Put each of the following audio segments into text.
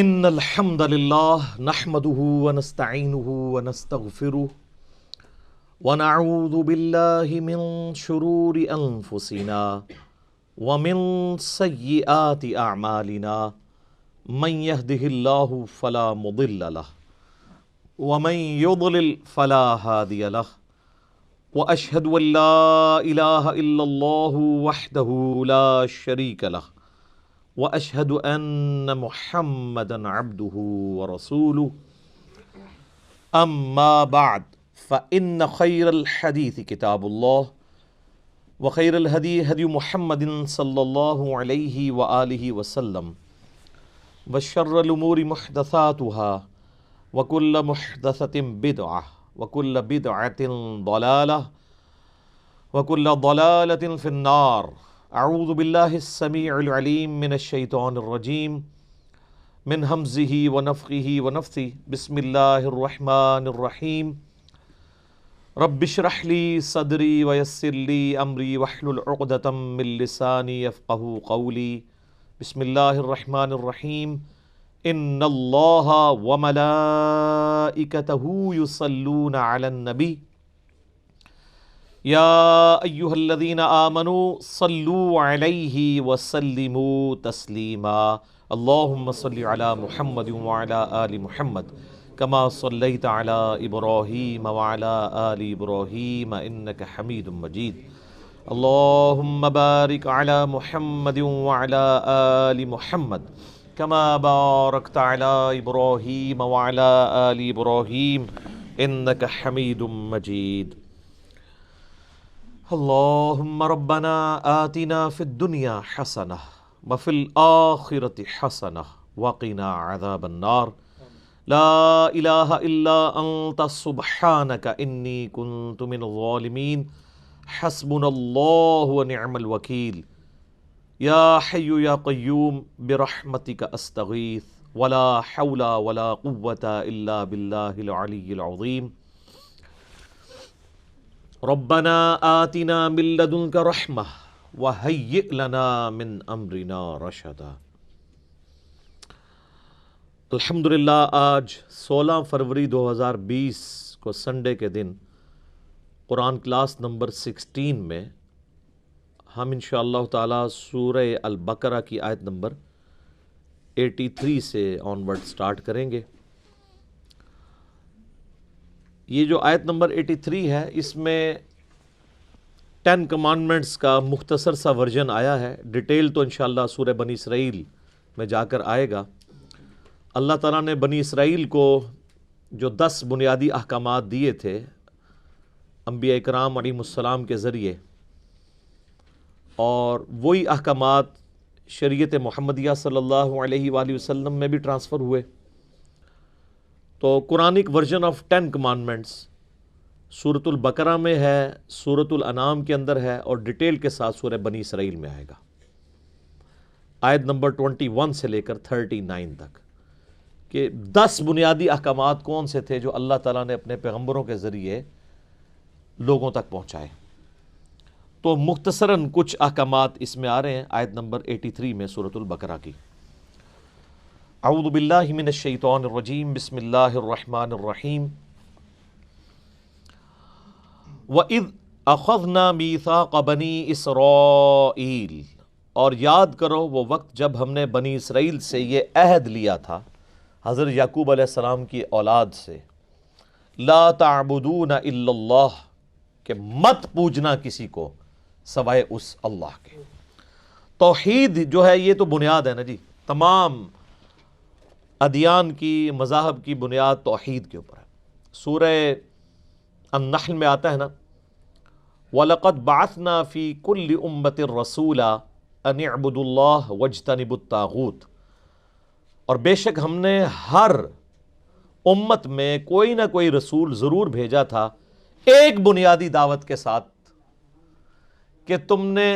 ان الحمد للہ نحمده ونستعینه ونستغفره ونعوذ باللہ من شرور انفسنا ومن سیئات اعمالنا من يهده اللہ فلا مضل له ومن يضلل فلا هادی له واشهد ان لا الہ الا اللہ وحدہ لا شریک له واشهد ان محمدا عبده ورسوله اما بعد فان خير الحديث كتاب الله وخير الهدي هدي محمد صلى الله عليه واله وسلم وشر الامور محدثاتها وكل محدثة بدعة وكل بدعة ضلالة وكل ضلالة في النار. اعوذ باللہ السمیع العلیم من الشیطان الرجیم من ہمزہ ونفخہ ونفثہ. بسم اللہ الرحمن الرحیم. رب اشرح لی صدری ویسر لی امری واحلل عقدۃ من لسانی یفقہوا قولی. بسم اللہ الرحمن الرحیم. ان اللہ وملائکتہ یصلون علی النبی یا ایہا الذین آمنوا صلوا علیہ وسلموا تسلیما. اللہم صلی علی محمد وعلی آل محمد کما صلیت علی ابراہیم وعلی آل ابراہیم انک حمید مجید. اللہم بارک علی محمد وعلی آل محمد کما بارکت علی ابراہیم وعلی آل ابراہیم انک حمید مجید. اللہم ربنا آتنا فی الدنیا حسنہ وفی الآخرۃ حسنہ وقنا عذاب النار. لا الہ الا انت سبحانک انی کنت من الظالمین. حسبنا اللہ ونعم الوکیل. یا حی یا قیوم برحمتک استغیث ولا حول ولا قوة الا باللہ العلی العظیم. ربنا آتنا من لدنک رحمہ وہیئ لنا من امرنا رشدا. الحمدللہ آج 16 فروری 2020 کو سنڈے کے دن قرآن کلاس نمبر 16 میں ہم انشاءاللہ تعالی سورہ البقرہ کی آیت نمبر 83 سے آن ورڈ سٹارٹ کریں گے. یہ جو آیت نمبر 83 ہے اس میں 10 کمانڈمنٹس کا مختصر سا ورژن آیا ہے. ڈیٹیل تو انشاءاللہ سورہ بنی اسرائیل میں جا کر آئے گا. اللہ تعالیٰ نے بنی اسرائیل کو جو 10 بنیادی احکامات دیے تھے انبیاء اکرام علیہم السلام کے ذریعے، اور وہی احکامات شریعت محمدیہ صلی اللہ علیہ وآلہ وسلم میں بھی ٹرانسفر ہوئے. تو قرآنک ورژن آف 10 کمانڈمنٹس سورۃ البقرہ میں ہے، سورۃ الانعام کے اندر ہے، اور ڈیٹیل کے ساتھ سورہ بنی اسرائیل میں آئے گا. آیت نمبر 21 سے لے کر 39 تک کہ 10 بنیادی احکامات کون سے تھے جو اللہ تعالیٰ نے اپنے پیغمبروں کے ذریعے لوگوں تک پہنچائے. تو مختصراً کچھ احکامات اس میں آ رہے ہیں آیت نمبر 83 میں سورۃ البقرہ کی. اعوذ باللہ من الشیطان الرجیم. بسم اللہ الرحمن الرحیم. وَإِذْ أَخَذْنَا مِيثَاقَ بَنِي إِسْرَائِيلَ، اور یاد کرو وہ وقت جب ہم نے بنی اسرائیل سے یہ عہد لیا تھا، حضرت یعقوب علیہ السلام کی اولاد سے، لا تعبدون الا اللہ، کہ مت پوجنا کسی کو سوائے اس اللہ کے. توحید جو ہے یہ تو بنیاد ہے نا جی. تمام ادیان کی، مذاہب کی بنیاد توحید کے اوپر ہے. سورہ النحل میں آتا ہے نا، وَلَقَدْ بَعَثْنَا فِي كُلِّ أُمَّةٍ رَسُولًا أَنِ اعْبُدُوا اللَّهَ وَاجْتَنِبُوا الطَّاغُوتَ، اور بے شک ہم نے ہر امت میں کوئی نہ کوئی رسول ضرور بھیجا تھا ایک بنیادی دعوت کے ساتھ کہ تم نے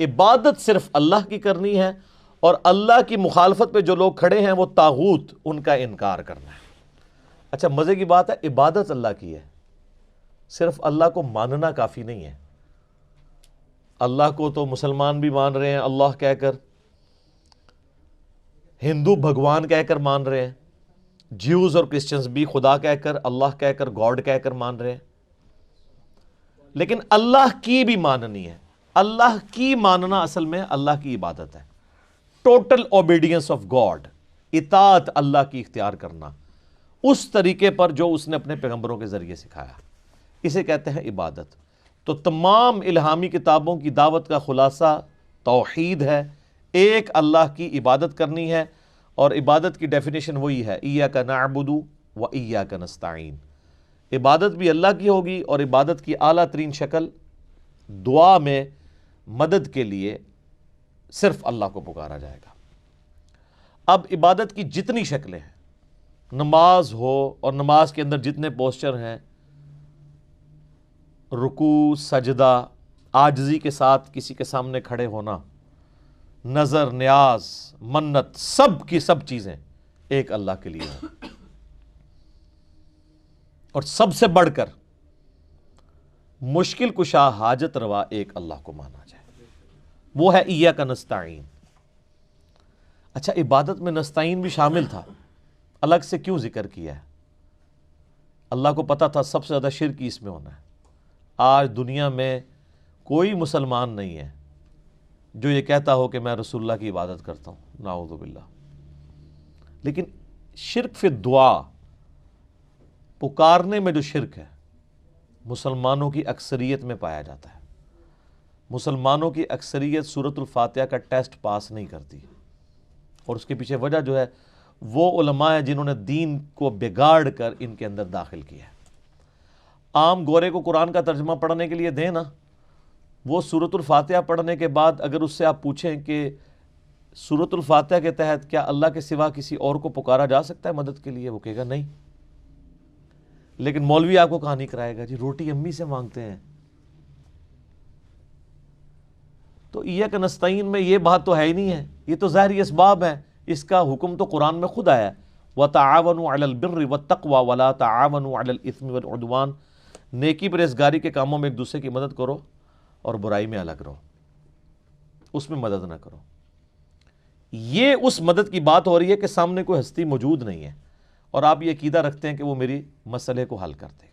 عبادت صرف اللہ کی کرنی ہے، اور اللہ کی مخالفت پہ جو لوگ کھڑے ہیں وہ طاغوت، ان کا انکار کرنا ہے. اچھا مزے کی بات ہے، عبادت اللہ کی ہے، صرف اللہ کو ماننا کافی نہیں ہے. اللہ کو تو مسلمان بھی مان رہے ہیں اللہ کہہ کر، ہندو بھگوان کہہ کر مان رہے ہیں، جیوز اور کرسچنز بھی خدا کہہ کر، اللہ کہہ کر، گاڈ کہہ کر مان رہے ہیں، لیکن اللہ کی بھی ماننی ہے۔ اللہ کی ماننا اصل میں اللہ کی عبادت ہے، ٹوٹل اوبیڈینس آف گاڈ، اطاعت اللہ کی اختیار کرنا اس طریقے پر جو اس نے اپنے پیغمبروں کے ذریعے سکھایا، اسے کہتے ہیں عبادت۔ تو تمام الہامی کتابوں کی دعوت کا خلاصہ توحید ہے، ایک اللہ کی عبادت کرنی ہے، اور عبادت کی ڈیفینیشن وہی ہے، ایاک نعبد و ایاک نستعین۔ عبادت بھی اللہ کی ہوگی، اور عبادت کی اعلیٰ ترین شکل دعا میں مدد کے لیے صرف اللہ کو پکارا جائے گا۔ اب عبادت کی جتنی شکلیں ہیں، نماز ہو اور نماز کے اندر جتنے پوسچر ہیں، رکوع، سجدہ، عاجزی کے ساتھ کسی کے سامنے کھڑے ہونا، نظر، نیاز، منت، سب کی سب چیزیں ایک اللہ کے لیے ہیں، اور سب سے بڑھ کر مشکل کشا، حاجت روا ایک اللہ کو مانا جائے، وہ ہے ایاک نستعین۔ اچھا، عبادت میں نستعین بھی شامل تھا، الگ سے کیوں ذکر کیا ہے؟ اللہ کو پتا تھا سب سے زیادہ شرک ہی اس میں ہونا ہے۔ آج دنیا میں کوئی مسلمان نہیں ہے جو یہ کہتا ہو کہ میں رسول اللہ کی عبادت کرتا ہوں، نعوذ باللہ۔ لیکن شرک فی الدعا، پکارنے میں جو شرک ہے، مسلمانوں کی اکثریت میں پایا جاتا ہے۔ مسلمانوں کی اکثریت سورۃ الفاتحہ کا ٹیسٹ پاس نہیں کرتی، اور اس کے پیچھے وجہ جو ہے وہ علماء ہیں جنہوں نے دین کو بگاڑ کر ان کے اندر داخل کیا ہے۔ عام گورے کو قرآن کا ترجمہ پڑھنے کے لیے دیں نا، وہ سورۃ الفاتحہ پڑھنے کے بعد اگر اس سے آپ پوچھیں کہ سورۃ الفاتحہ کے تحت کیا اللہ کے سوا کسی اور کو پکارا جا سکتا ہے مدد کے لیے، وہ کہے گا نہیں۔ لیکن مولوی آپ کو کہانی کرائے گا، جی روٹی امی سے مانگتے ہیں۔ تو ایاک نستعین میں یہ بات تو ہے ہی نہیں ہے، یہ تو ظاہری اسباب ہے، اس کا حکم تو قرآن میں خود آیا ہے، وَتَعَاوَنُوا عَلَى الْبِرِّ وَالتَّقْوَى وَلَا تَعَاوَنُوا عَلَى الْإِثْمِ وَالْعُدْوَانِ۔ نیکی پرہیزگاری کے کاموں میں ایک دوسرے کی مدد کرو، اور برائی میں الگ رہو، اس میں مدد نہ کرو۔ یہ اس مدد کی بات ہو رہی ہے کہ سامنے کوئی ہستی موجود نہیں ہے، اور آپ یہ عقیدہ رکھتے ہیں کہ وہ میری مسئلے کو حل کر دے گی۔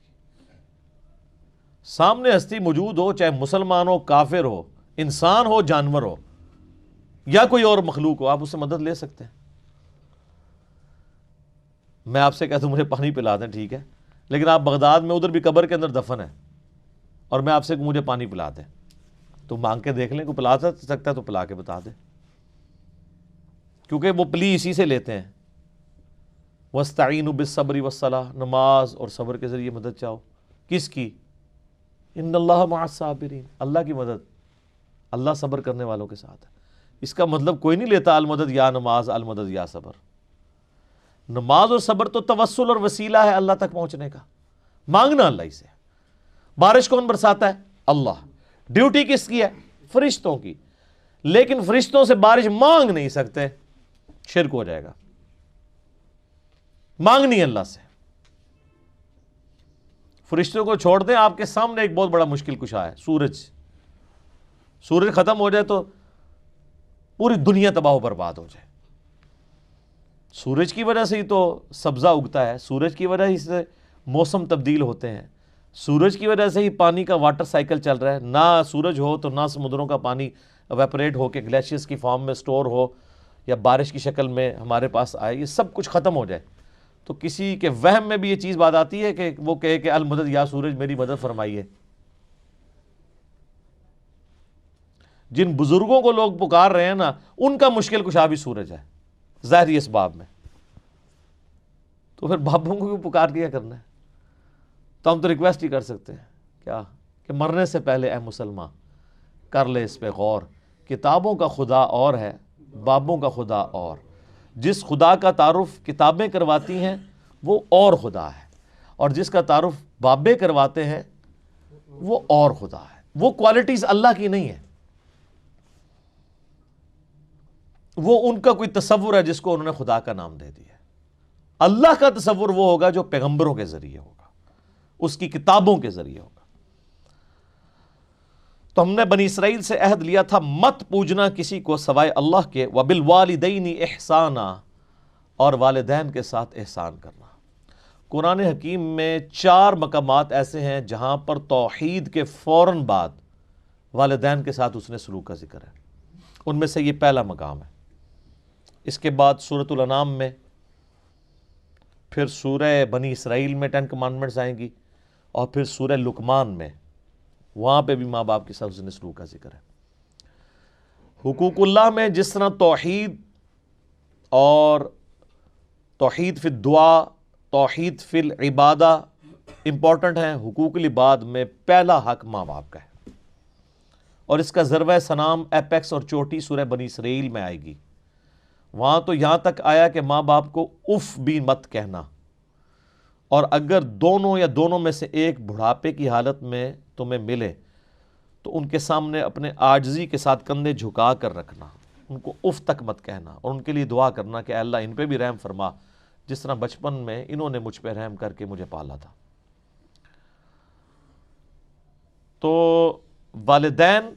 سامنے ہستی موجود ہو، چاہے مسلمان ہو، کافر ہو، انسان ہو، جانور ہو، یا کوئی اور مخلوق ہو، آپ اس سے مدد لے سکتے ہیں۔ میں آپ سے کہتا ہوں مجھے پانی پلا دیں، ٹھیک ہے، لیکن آپ بغداد میں ادھر بھی قبر کے اندر دفن ہے، اور میں آپ سے مجھے پانی پلا دیں، تو مانگ کے دیکھ لیں، کوئی پلا سکتا ہے تو پلا کے بتا دیں، کیونکہ وہ پلی اسی سے لیتے ہیں۔ وَاسْتَعِینُوا بِالصَّبْرِ وَالصَّلَاةِ، نماز اور صبر کے ذریعے مدد چاہو، کس کی؟ ان اللہ مع الصابرین، اللہ کی مدد، اللہ صبر کرنے والوں کے ساتھ ہے۔ اس کا مطلب کوئی نہیں لیتا المدد یا نماز، المدد یا صبر۔ نماز اور صبر تو توسل اور وسیلہ ہے اللہ تک پہنچنے کا، مانگنا اللہ ہی سے۔ بارش کون برساتا ہے؟ اللہ۔ ڈیوٹی کس کی ہے؟ فرشتوں کی۔ لیکن فرشتوں سے بارش مانگ نہیں سکتے، شرک ہو جائے گا۔ مانگنی اللہ سے۔ فرشتوں کو چھوڑ دیں، آپ کے سامنے ایک بہت بڑا مشکل کشا ہے، سورج ختم ہو جائے تو پوری دنیا تباہ و برباد ہو جائے۔ سورج کی وجہ سے ہی تو سبزہ اگتا ہے، سورج کی وجہ سے موسم تبدیل ہوتے ہیں، سورج کی وجہ سے ہی پانی کا واٹر سائیکل چل رہا ہے۔ نہ سورج ہو تو نہ سمندروں کا پانی ایویپوریٹ ہو کے گلیشیئرز کی فارم میں سٹور ہو یا بارش کی شکل میں ہمارے پاس آئے، یہ سب کچھ ختم ہو جائے تو کسی کے وہم میں بھی یہ چیز بات آتی ہے کہ وہ کہے کہ المدد یا سورج میری مدد فرمائیے۔ جن بزرگوں کو لوگ پکار رہے ہیں نا، ان کا مشکل کشا بھی سورج ہے، ظاہری اسباب میں۔ تو پھر بابوں کو بھی پکار دیا کرنا ہے، تو ہم تو ریکویسٹ ہی کر سکتے ہیں کیا کہ مرنے سے پہلے اے مسلمان کر لے اس پہ غور، کتابوں کا خدا اور ہے، بابوں کا خدا اور۔ جس خدا کا تعارف کتابیں کرواتی ہیں وہ اور خدا ہے، اور جس کا تعارف بابیں کرواتے ہیں وہ اور خدا ہے۔ وہ کوالٹیز اللہ کی نہیں ہے، وہ ان کا کوئی تصور ہے جس کو انہوں نے خدا کا نام دے دیا ہے۔ اللہ کا تصور وہ ہوگا جو پیغمبروں کے ذریعے ہوگا، اس کی کتابوں کے ذریعے ہوگا۔ تو ہم نے بنی اسرائیل سے عہد لیا تھا مت پوجنا کسی کو سوائے اللہ کے، وبالوالدین احسانا، اور والدین کے ساتھ احسان کرنا۔ قرآن حکیم میں 4 مقامات ایسے ہیں جہاں پر توحید کے فوراً بعد والدین کے ساتھ حسن سلوک کا ذکر ہے، ان میں سے یہ پہلا مقام ہے۔ اس کے بعد سورۃ الانعام میں، پھر سورہ بنی اسرائیل میں 10 کمانڈمنٹس آئیں گی، اور پھر سورہ لقمان میں، وہاں پہ بھی ماں باپ کے ساتھ حسن سلوک کا ذکر ہے۔ حقوق اللہ میں جس طرح توحید اور توحید فی الدعا، توحید فی العبادہ امپورٹنٹ ہیں، حقوق العباد میں پہلا حق ماں باپ کا ہے، اور اس کا ذروہ سنام، ایپیکس اور چوٹی سورہ بنی اسرائیل میں آئے گی۔ وہاں تو یہاں تک آیا کہ ماں باپ کو اف بھی مت کہنا، اور اگر دونوں یا دونوں میں سے ایک بڑھاپے کی حالت میں تمہیں ملے تو ان کے سامنے اپنے عاجزی کے ساتھ کندھے جھکا کر رکھنا، ان کو اف تک مت کہنا، اور ان کے لیے دعا کرنا کہ اے اللہ ان پہ بھی رحم فرما، جس طرح بچپن میں انہوں نے مجھ پہ رحم کر کے مجھے پالا تھا۔ تو والدین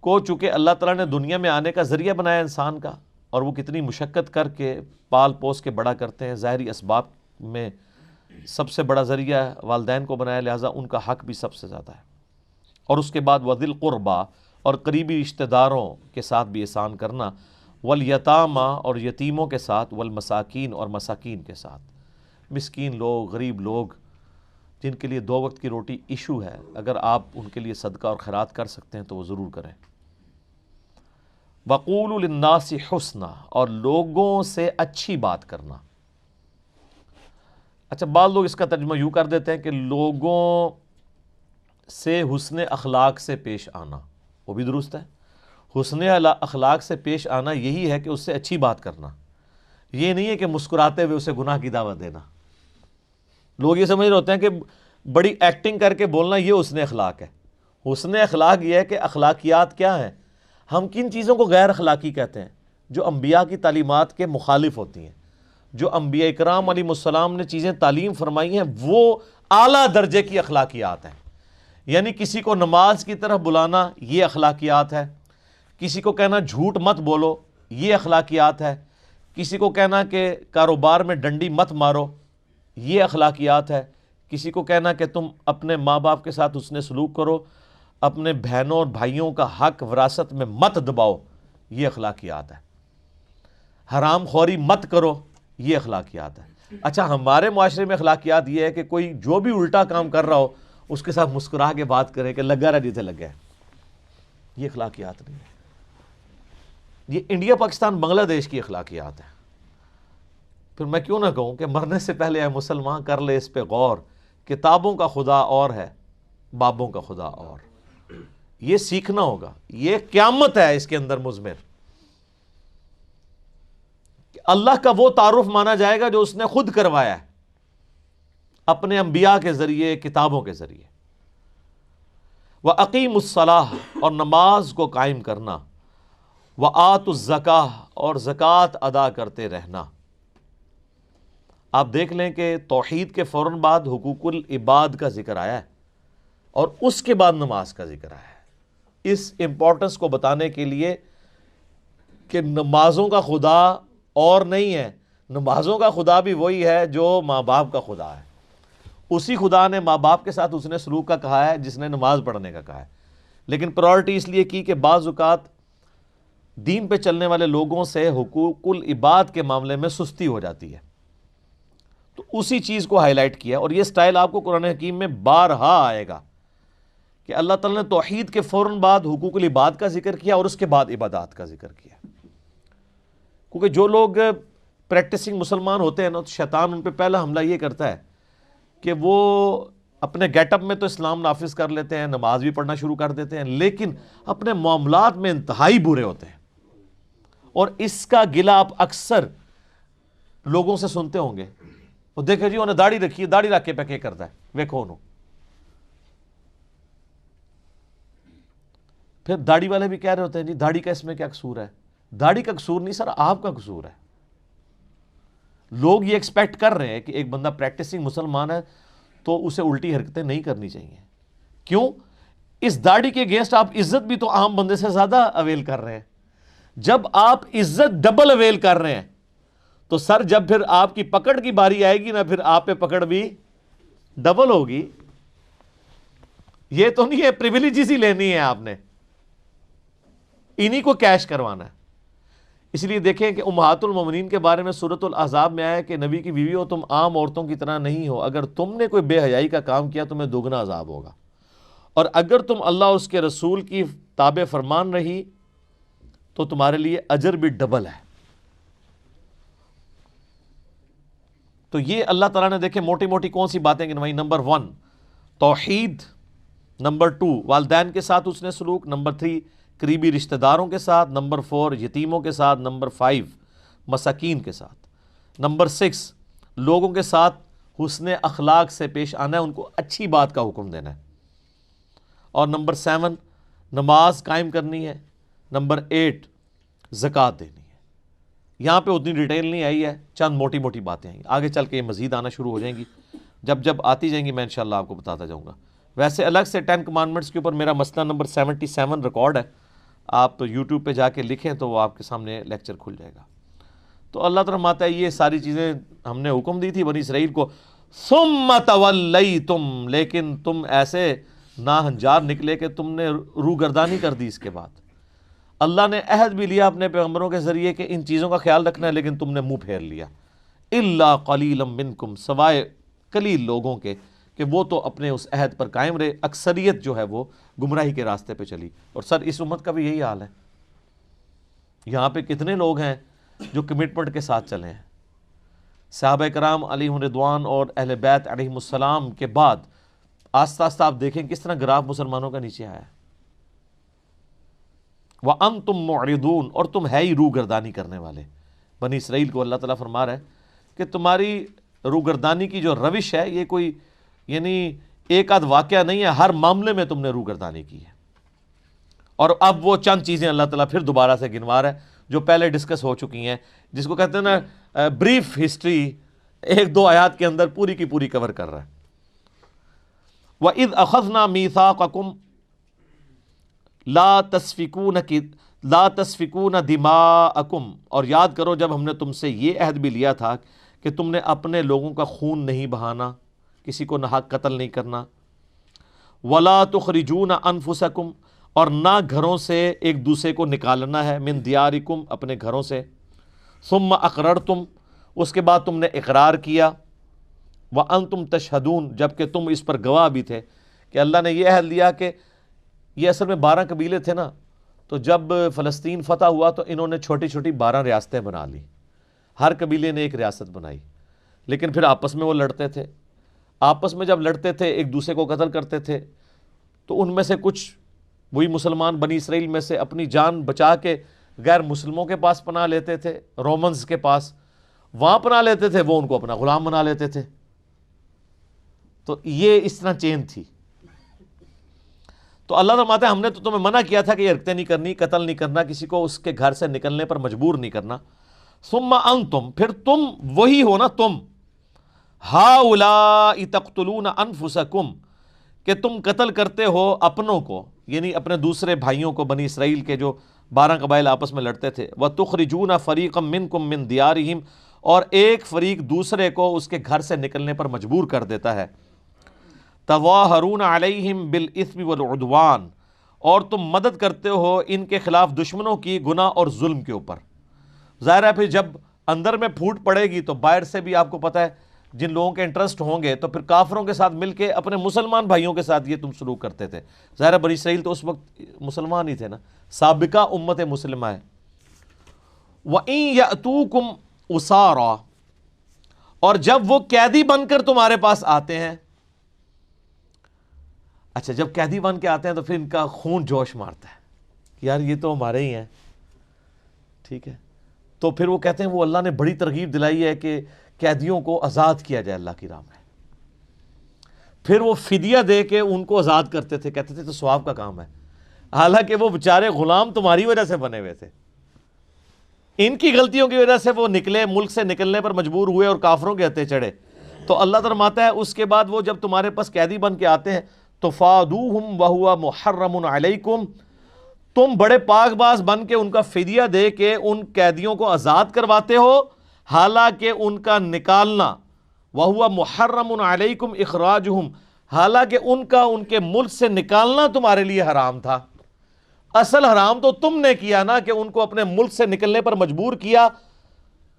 کو چونکہ اللہ تعالیٰ نے دنیا میں آنے کا ذریعہ بنایا انسان کا، اور وہ کتنی مشقت کر کے پال پوس کے بڑا کرتے ہیں، ظاہری اسباب میں سب سے بڑا ذریعہ والدین کو بنایا، لہٰذا ان کا حق بھی سب سے زیادہ ہے۔ اور اس کے بعد وذی القربیٰ، اور قریبی رشتہ داروں کے ساتھ بھی احسان کرنا، والیتامى، اور یتیموں کے ساتھ، والمساکین، اور مساکین کے ساتھ، مسکین لوگ، غریب لوگ جن کے لیے 2 وقت کی روٹی ایشو ہے، اگر آپ ان کے لیے صدقہ اور خیرات کر سکتے ہیں تو وہ ضرور کریں۔ وَقُولُوا لِلنَّاسِ حُسْنًا، اور لوگوں سے اچھی بات کرنا۔ اچھا، بعض لوگ اس کا ترجمہ یوں کر دیتے ہیں کہ لوگوں سے حسن اخلاق سے پیش آنا، وہ بھی درست ہے۔ حسن اخلاق سے پیش آنا یہی ہے کہ اس سے اچھی بات کرنا، یہ نہیں ہے کہ مسکراتے ہوئے اسے گناہ کی دعوت دینا۔ لوگ یہ سمجھ رہے ہوتے ہیں کہ بڑی ایکٹنگ کر کے بولنا یہ حسن اخلاق ہے۔ حسن اخلاق یہ ہے کہ اخلاقیات کیا ہیں، ہم کن چیزوں کو غیر اخلاقی کہتے ہیں؟ جو انبیاء کی تعلیمات کے مخالف ہوتی ہیں، جو انبیاء اکرام علیہ السلام نے چیزیں تعلیم فرمائی ہیں، وہ اعلیٰ درجے کی اخلاقیات ہیں۔ یعنی کسی کو نماز کی طرف بلانا، یہ اخلاقیات ہے۔ کسی کو کہنا جھوٹ مت بولو، یہ اخلاقیات ہے۔ کسی کو کہنا کہ کاروبار میں ڈنڈی مت مارو، یہ اخلاقیات ہے۔ کسی کو کہنا کہ تم اپنے ماں باپ کے ساتھ حسن سلوک کرو، اپنے بہنوں اور بھائیوں کا حق وراثت میں مت دباؤ، یہ اخلاقیات ہے۔ حرام خوری مت کرو، یہ اخلاقیات ہے۔ اچھا، ہمارے معاشرے میں اخلاقیات یہ ہے کہ کوئی جو بھی الٹا کام کر رہا ہو اس کے ساتھ مسکرا کے بات کرے کہ لگا رہا جیسے لگا ہے، یہ اخلاقیات نہیں ہے۔ یہ انڈیا، پاکستان، بنگلہ دیش کی اخلاقیات ہیں۔ پھر میں کیوں نہ کہوں کہ مرنے سے پہلے اے مسلمان کر لے اس پہ غور، کتابوں کا خدا اور ہے، بابوں کا خدا اور۔ یہ سیکھنا ہوگا، یہ قیامت ہے اس کے اندر مضمر، کہ اللہ کا وہ تعارف مانا جائے گا جو اس نے خود کروایا ہے اپنے انبیاء کے ذریعے، کتابوں کے ذریعے۔ وَأَقِيمُوا الصَّلَاةَ، اور نماز کو قائم کرنا، وَآتُوا الزَّكَاةَ، اور زکوٰۃ ادا کرتے رہنا۔ آپ دیکھ لیں کہ توحید کے فوراً بعد حقوق العباد کا ذکر آیا ہے، اور اس کے بعد نماز کا ذکر آیا ہے، اس امپورٹنس کو بتانے کے لیے کہ نمازوں کا خدا اور نہیں ہے، نمازوں کا خدا بھی وہی ہے جو ماں باپ کا خدا ہے۔ اسی خدا نے ماں باپ کے ساتھ اس نے سلوک کا کہا ہے جس نے نماز پڑھنے کا کہا ہے، لیکن پرائورٹی اس لیے کی کہ بعض اوقات دین پہ چلنے والے لوگوں سے حقوق العباد کے معاملے میں سستی ہو جاتی ہے، تو اسی چیز کو ہائی لائٹ کیا، اور یہ سٹائل آپ کو قرآن حکیم میں بارہا آئے گا کہ اللہ تعالیٰ نے توحید کے فوراً بعد حقوق العباد کا ذکر کیا اور اس کے بعد عبادات کا ذکر کیا۔ کیونکہ جو لوگ پریکٹسنگ مسلمان ہوتے ہیں نا، تو شیطان ان پہ پہلا حملہ یہ کرتا ہے کہ وہ اپنے گیٹ اپ میں تو اسلام نافذ کر لیتے ہیں، نماز بھی پڑھنا شروع کر دیتے ہیں، لیکن اپنے معاملات میں انتہائی برے ہوتے ہیں۔ اور اس کا گلہ آپ اکثر لوگوں سے سنتے ہوں گے، وہ دیکھیں جی انہیں داڑھی رکھی ہے، داڑھی رکھ کے پہ کیا کرتا ہے، وہ کون ہو؟ پھر داڑھی والے بھی کہہ رہے ہوتے ہیں جی داڑھی کا اس میں کیا قصور ہے؟ داڑھی کا قصور نہیں سر، آپ کا قصور ہے۔ لوگ یہ ایکسپیکٹ کر رہے ہیں کہ ایک بندہ پریکٹسنگ مسلمان ہے تو اسے الٹی حرکتیں نہیں کرنی چاہیے۔ کیوں؟ اس داڑھی کے اگینسٹ آپ عزت بھی تو عام بندے سے زیادہ اویل کر رہے ہیں. جب آپ عزت ڈبل اویل کر رہے ہیں تو سر جب پھر آپ کی پکڑ کی باری آئے گی نا, پھر آپ پہ پکڑ بھی ڈبل ہوگی. یہ تو نہیں ہے پریویلیجز ہی لینی ہے آپ نے, انہی کو کیش کروانا ہے. اس لیے دیکھیں کہ امہات المومنین کے بارے میں سورۃ الاحزاب میں آیا کہ نبی کی بیوی ہو, تم عام عورتوں کی طرح نہیں ہو, اگر تم نے کوئی بے حیائی کا کام کیا تمہیں دوگنا عذاب ہوگا, اور اگر تم اللہ اور اس کے رسول کی تابع فرمان رہی تو تمہارے لیے اجر بھی ڈبل ہے. تو یہ اللہ تعالیٰ نے دیکھیں موٹی موٹی کون سی باتیں گنوائی. نمبر 1 توحید, نمبر 2 والدین کے ساتھ اس نے سلوک, نمبر 3 قریبی رشتہ داروں کے ساتھ, نمبر 4 یتیموں کے ساتھ, نمبر 5 مساکین کے ساتھ, نمبر 6 لوگوں کے ساتھ حسن اخلاق سے پیش آنا ہے, ان کو اچھی بات کا حکم دینا ہے, اور نمبر 7 نماز قائم کرنی ہے, نمبر 8 زکوٰۃ دینی ہے. یہاں پہ اتنی ڈیٹیل نہیں آئی ہے, چند موٹی موٹی باتیں ہیں, آگے چل کے یہ مزید آنا شروع ہو جائیں گی. جب آتی جائیں گی میں انشاءاللہ آپ کو بتاتا جاؤں گا. ویسے الگ سے 10 کمانڈمنٹس کے اوپر میرا مسئلہ نمبر 77 ریکارڈ ہے, آپ یوٹیوب پہ جا کے لکھیں تو وہ آپ کے سامنے لیکچر کھل جائے گا. تو اللہ تعالیٰ فرماتا ہے یہ ساری چیزیں ہم نے حکم دی تھی بنی اسرائیل کو, ثم تولیتم, لیکن تم ایسے ناہنجار نکلے کہ تم نے روگردانی کر دی. اس کے بعد اللہ نے عہد بھی لیا اپنے پیغمبروں کے ذریعے کہ ان چیزوں کا خیال رکھنا ہے, لیکن تم نے منہ پھیر لیا. الا قلیلا منکم, سوائے قلیل لوگوں کے کہ وہ تو اپنے اس عہد پر قائم رہے, اکثریت جو ہے وہ گمراہی کے راستے پہ چلی. اور سر اس امت کا بھی یہی حال ہے. یہاں پہ کتنے لوگ ہیں جو کمٹمنٹ کے ساتھ چلے ہیں. صحابہ کرام علیہم رضوان اور اہل بیت علیہم السلام کے بعد آہستہ آہستہ آپ دیکھیں کس طرح گراف مسلمانوں کا نیچے آیا ہے. وَأَنْتُمْ مُعْرِضُونَ, اور تم ہے ہی روگردانی کرنے والے. بنی اسرائیل کو اللہ تعالیٰ فرما رہا ہے کہ تمہاری روگردانی کی جو روش ہے یہ کوئی یعنی ایک آدھ واقعہ نہیں ہے, ہر معاملے میں تم نے روگردانی کی ہے. اور اب وہ چند چیزیں اللہ تعالیٰ پھر دوبارہ سے گنوا رہا ہے جو پہلے ڈسکس ہو چکی ہیں, جس کو کہتے ہیں نا بریف ہسٹری, 1-2 آیات کے اندر پوری کی پوری کور کر رہا ہے. وَإِذْ أَخَذْنَا مِيثَاقَكُمْ لا تسفکون دماءکم, اور یاد کرو جب ہم نے تم سے یہ عہد بھی لیا تھا کہ تم نے اپنے لوگوں کا خون نہیں بہانا, کسی کو ناحق قتل نہیں کرنا. ولا تخرجون انفسکم, اور نہ گھروں سے ایک دوسرے کو نکالنا ہے, من دیارکم, اپنے گھروں سے. ثم اقررتم, اس کے بعد تم نے اقرار کیا. وانتم تشہدون, جبکہ تم اس پر گواہ بھی تھے کہ اللہ نے یہ عہد لیا کہ یہ اصل میں 12 قبیلے تھے نا, تو جب فلسطین فتح ہوا تو انہوں نے چھوٹی چھوٹی 12 ریاستیں بنا لی, ہر قبیلے نے ایک ریاست بنائی, لیکن پھر آپس میں وہ لڑتے تھے. آپس میں جب لڑتے تھے ایک دوسرے کو قتل کرتے تھے, تو ان میں سے کچھ وہی مسلمان بنی اسرائیل میں سے اپنی جان بچا کے غیر مسلموں کے پاس پناہ لیتے تھے, رومنز کے پاس, وہاں پناہ لیتے تھے, وہ ان کو اپنا غلام بنا لیتے تھے. تو یہ اس طرح چین تھی. تو اللہ فرماتا ہے ہم نے تو تمہیں منع کیا تھا کہ یہ حرکتیں نہیں کرنی, قتل نہیں کرنا, کسی کو اس کے گھر سے نکلنے پر مجبور نہیں کرنا. ثم انتم, پھر تم وہی ہو نا, تم ہؤلاء تقتلون انفسکم, کہ تم قتل کرتے ہو اپنوں کو, یعنی اپنے دوسرے بھائیوں کو, بنی اسرائیل کے جو 12 قبائل آپس میں لڑتے تھے. وتخرجون فریقا منکم من دیارہم, اور ایک فریق دوسرے کو اس کے گھر سے نکلنے پر مجبور کر دیتا ہے. تظاہرون علیہم بالاثم والعدوان, اور تم مدد کرتے ہو ان کے خلاف دشمنوں کی گناہ اور ظلم کے اوپر. ظاہر ہے پھر جب اندر میں پھوٹ پڑے گی تو باہر سے بھی آپ کو پتہ ہے جن لوگوں کے انٹرسٹ ہوں گے تو پھر کافروں کے ساتھ مل کے اپنے مسلمان بھائیوں کے ساتھ یہ تم سلوک کرتے تھے. ظاہر ہے بنی اسرائیل تو اس وقت مسلمان ہی تھے نا, سابقہ امت مسلمہ ہے. وَإِن يَأْتُوكُمْ أُسَارَىٰ, اور جب وہ قیدی بن کر تمہارے پاس آتے ہیں. اچھا, جب قیدی بن کے آتے ہیں تو پھر ان کا خون جوش مارتا ہے کہ یار یہ تو ہمارے ہی ہیں, ٹھیک ہے. تو پھر وہ کہتے ہیں وہ اللہ نے بڑی ترغیب دلائی ہے کہ قیدیوں کو آزاد کیا جائے اللہ کی راہ میں. پھر وہ فدیہ دے کے ان کو آزاد کرتے تھے, کہتے تھے تو ثواب کا کام ہے, حالانکہ وہ بیچارے غلام تمہاری وجہ سے بنے ہوئے تھے, ان کی غلطیوں کی وجہ سے وہ نکلے, ملک سے نکلنے پر مجبور ہوئے اور کافروں کے ہتھے چڑھے. تو اللہ فرماتا ہے اس کے بعد وہ جب تمہارے پاس قیدی بن کے آتے ہیں تفادوہم وہو محرم علیکم، تم بڑے پاک باز بن کے ان کا فدیہ دے کے ان قیدیوں کو آزاد کرواتے ہو، حالانکہ ان کا نکالنا، وہو محرم علیکم اخراجہم، حالانکہ ان کے ملک سے نکالنا تمہارے لیے حرام تھا۔ اصل حرام تو تم نے کیا نا، کہ ان کو اپنے ملک سے نکلنے پر مجبور کیا،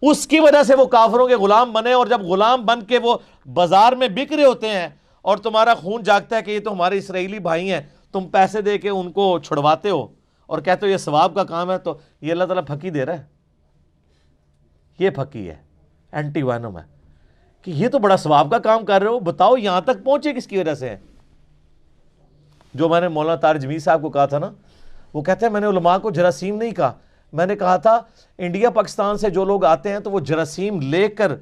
اس کی وجہ سے وہ کافروں کے غلام بنے، اور جب غلام بن کے وہ بازار میں بک رہے ہوتے ہیں اور تمہارا خون جاگتا ہے کہ یہ تو ہمارے اسرائیلی بھائی ہیں، تم پیسے دے کے ان کو چھڑواتے ہو اور کہتے ہو یہ ثواب کا کام ہے، تو یہ اللہ تعالیٰ پھکی دے رہا ہے، یہ پھکی ہے، اینٹی وینم ہے، کہ یہ تو بڑا ثواب کا کام کر رہے ہو، بتاؤ یہاں تک پہنچے کس کی وجہ سے ہے؟ جو میں نے مولانا طارق جمیل صاحب کو کہا تھا نا، وہ کہتے ہیں میں نے علماء کو جراثیم نہیں کہا، میں نے کہا تھا انڈیا پاکستان سے جو لوگ آتے ہیں تو وہ جراثیم لے کر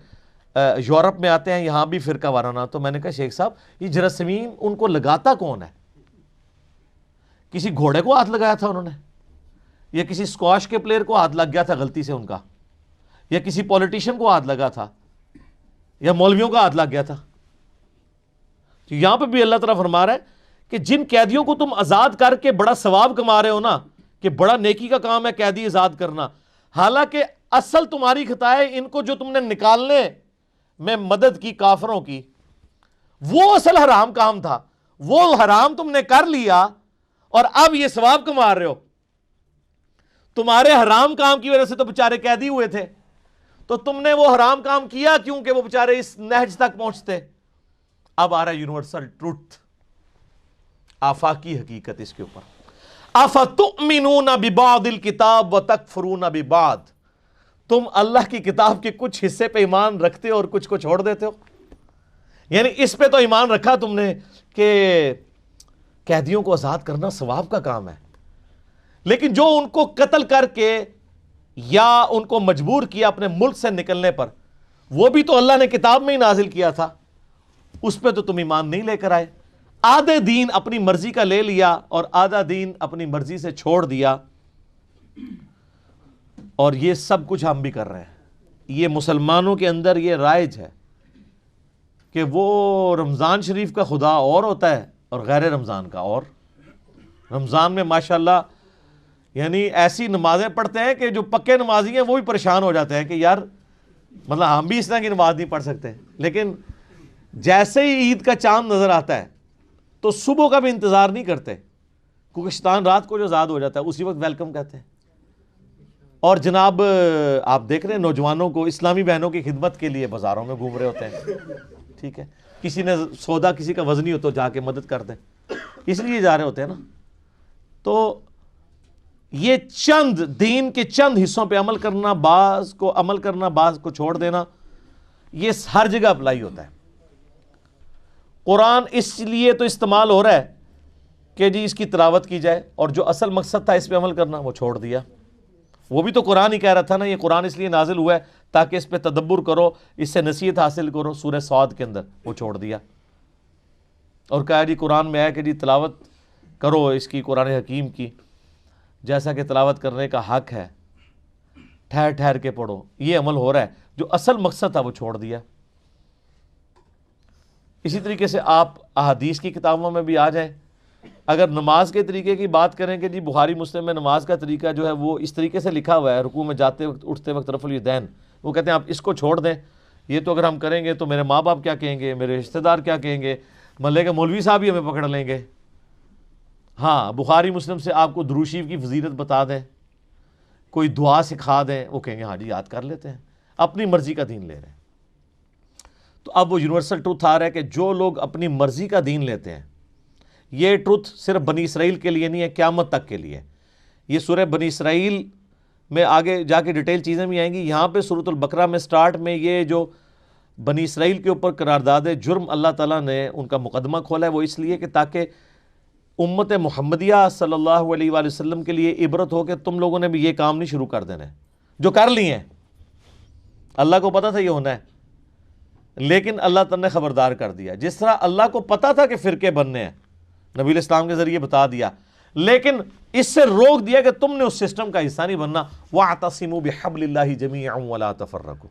یورپ میں آتے ہیں، یہاں بھی فرقہ وارانہ، تو میں نے کہا شیخ صاحب یہ جراثیم ان کو لگاتا کون ہے؟ کسی گھوڑے کو ہاتھ لگایا تھا انہوں نے، یا کسی اسکواش کے پلیئر کو ہاتھ لگ گیا تھا غلطی سے ان کا، یا کسی پولیٹیشین کو ہاتھ لگا تھا، یا مولویوں کا ہاتھ لگ گیا تھا؟ تو یہاں پہ بھی اللہ تعالیٰ فرما رہا ہے کہ جن قیدیوں کو تم آزاد کر کے بڑا ثواب کما رہے ہو نا، کہ بڑا نیکی کا کام ہے قیدی آزاد کرنا، حالانکہ اصل تمہاری خطا ہے ان کو جو تم نے نکالنے میں مدد کی کافروں کی، وہ اصل حرام کام تھا، وہ حرام تم نے کر لیا اور اب یہ ثواب کما رہے ہو۔ تمہارے حرام کام کی وجہ سے تو بیچارے قیدی ہوئے تھے، تو تم نے وہ حرام کام کیا کیوں کہ وہ بیچارے اس نہج تک پہنچتے۔ اب آ رہا ہے یونیورسل ٹروتھ، آفاقی حقیقت اس کے اوپر، افتؤمنون ببعض الکتاب وتکفرون ببعض، تم اللہ کی کتاب کے کچھ حصے پہ ایمان رکھتے ہو اور کچھ کو چھوڑ دیتے ہو۔ یعنی اس پہ تو ایمان رکھا تم نے کہ قیدیوں کو آزاد کرنا ثواب کا کام ہے، لیکن جو ان کو قتل کر کے یا ان کو مجبور کیا اپنے ملک سے نکلنے پر، وہ بھی تو اللہ نے کتاب میں ہی نازل کیا تھا، اس پہ تو تم ایمان نہیں لے کر آئے۔ آدھے دین اپنی مرضی کا لے لیا اور آدھا دین اپنی مرضی سے چھوڑ دیا، اور یہ سب کچھ ہم بھی کر رہے ہیں۔ یہ مسلمانوں کے اندر یہ رائج ہے کہ وہ رمضان شریف کا خدا اور ہوتا ہے اور غیر رمضان کا اور۔ رمضان میں ماشاءاللہ یعنی ایسی نمازیں پڑھتے ہیں کہ جو پکے نمازی ہیں وہ بھی پریشان ہو جاتے ہیں کہ یار مطلب ہم بھی اس طرح کی نماز نہیں پڑھ سکتے، لیکن جیسے ہی عید کا چاند نظر آتا ہے تو صبح کا بھی انتظار نہیں کرتے، کیونکہ شیطان رات کو جو آزاد ہو جاتا ہے اسی وقت ویلکم کہتے ہیں۔ اور جناب آپ دیکھ رہے ہیں نوجوانوں کو اسلامی بہنوں کی خدمت کے لیے بازاروں میں گھوم رہے ہوتے ہیں، ٹھیک ہے، کسی نے سودا کسی کا وزنی ہو تو جا کے مدد کر دیں، اس لیے جا رہے ہوتے ہیں نا۔ تو یہ چند دین کے چند حصوں پہ عمل کرنا، بعض کو عمل کرنا، بعض کو چھوڑ دینا، یہ ہر جگہ اپلائی ہوتا ہے۔ قرآن اس لیے تو استعمال ہو رہا ہے کہ جی اس کی تلاوت کی جائے، اور جو اصل مقصد تھا اس پہ عمل کرنا وہ چھوڑ دیا۔ وہ بھی تو قرآن ہی کہہ رہا تھا نا، یہ قرآن اس لیے نازل ہوا ہے تاکہ اس پہ تدبر کرو، اس سے نصیحت حاصل کرو، سورہ صاد کے اندر وہ چھوڑ دیا، اور کہا جی قرآن میں ہے کہ جی تلاوت کرو اس کی، قرآن حکیم کی، جیسا کہ تلاوت کرنے کا حق ہے، ٹھہر ٹھہر کے پڑھو۔ یہ عمل ہو رہا ہے، جو اصل مقصد تھا وہ چھوڑ دیا۔ اسی طریقے سے آپ احادیث کی کتابوں میں بھی آ جائیں، اگر نماز کے طریقے کی بات کریں کہ جی بخاری مسلم میں نماز کا طریقہ جو ہے وہ اس طریقے سے لکھا ہوا ہے، رکوع میں جاتے وقت اٹھتے وقت رفع الیدین، وہ کہتے ہیں آپ اس کو چھوڑ دیں، یہ تو اگر ہم کریں گے تو میرے ماں باپ کیا کہیں گے، میرے رشتہ دار کیا کہیں گے، محلے کے مولوی صاحب ہی ہمیں پکڑ لیں گے۔ ہاں بخاری مسلم سے آپ کو درود شریف کی فضیلت بتا دیں، کوئی دعا سکھا دیں، وہ کہیں گے ہاں جی یاد کر لیتے ہیں، اپنی مرضی کا دین لے رہے ہیں۔ تو اب وہ یونیورسل ٹروتھ آ رہا ہے کہ جو لوگ اپنی مرضی کا دین لیتے ہیں، یہ ٹروتھ صرف بنی اسرائیل کے لیے نہیں ہے، قیامت تک کے لیے۔ یہ سورہ بنی اسرائیل میں آگے جا کے ڈیٹیل چیزیں بھی آئیں گی، یہاں پہ سورۃ البقرہ میں سٹارٹ میں یہ جو بنی اسرائیل کے اوپر قرارداد جرم اللہ تعالیٰ نے ان کا مقدمہ کھولا ہے، وہ اس لیے کہ تاکہ امت محمدیہ صلی اللہ علیہ وآلہ وسلم کے لیے عبرت ہو کہ تم لوگوں نے بھی یہ کام نہیں شروع کر دینا ہے جو کر لیے ہیں۔ اللہ کو پتا تھا یہ ہونا ہے، لیکن اللہ تعالیٰ نے خبردار کر دیا۔ جس طرح اللہ کو پتا تھا کہ فرقے بننے ہیں، نبی علیہ السلام کے ذریعے بتا دیا، لیکن اس سے روک دیا کہ تم نے اس سسٹم کا حصہ نہیں بننا۔ وَاعْتَصِمُوا بِحَبْلِ اللَّهِ جَمِيعًا وَلَا تَفَرَّقُوا۔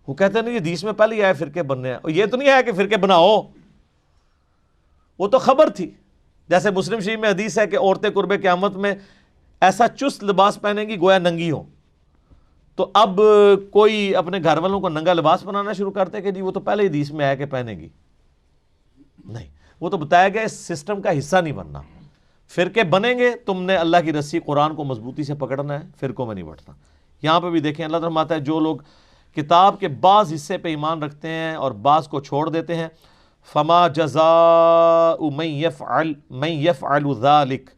وہ کہتے ہیں نا یہ حدیث میں پہلے ہی آیا فرقے بننے ہیں، اور یہ تو نہیں آیا کہ فرقے بناؤ، وہ تو خبر تھی. جیسے مسلم شریف میں حدیث ہے کہ عورتیں قرب قیامت میں ایسا چست لباس پہنیں گی گویا ننگی ہو. تو اب کوئی اپنے گھر والوں کو ننگا لباس بنانا شروع کرتے کہ جی وہ تو پہلے ہی حدیث میں آیا کہ پہنے گی. نہیں, وہ تو بتایا گیا اس سسٹم کا حصہ نہیں بننا. فرقے بنیں گے, تم نے اللہ کی رسی قرآن کو مضبوطی سے پکڑنا ہے, فرقوں میں نہیں بٹنا. یہاں پہ بھی دیکھیں اللہ تعالیٰ فرماتا ہے جو لوگ کتاب کے بعض حصے پہ ایمان رکھتے ہیں اور بعض کو چھوڑ دیتے ہیں, فما جزاء من یفعل ذلک,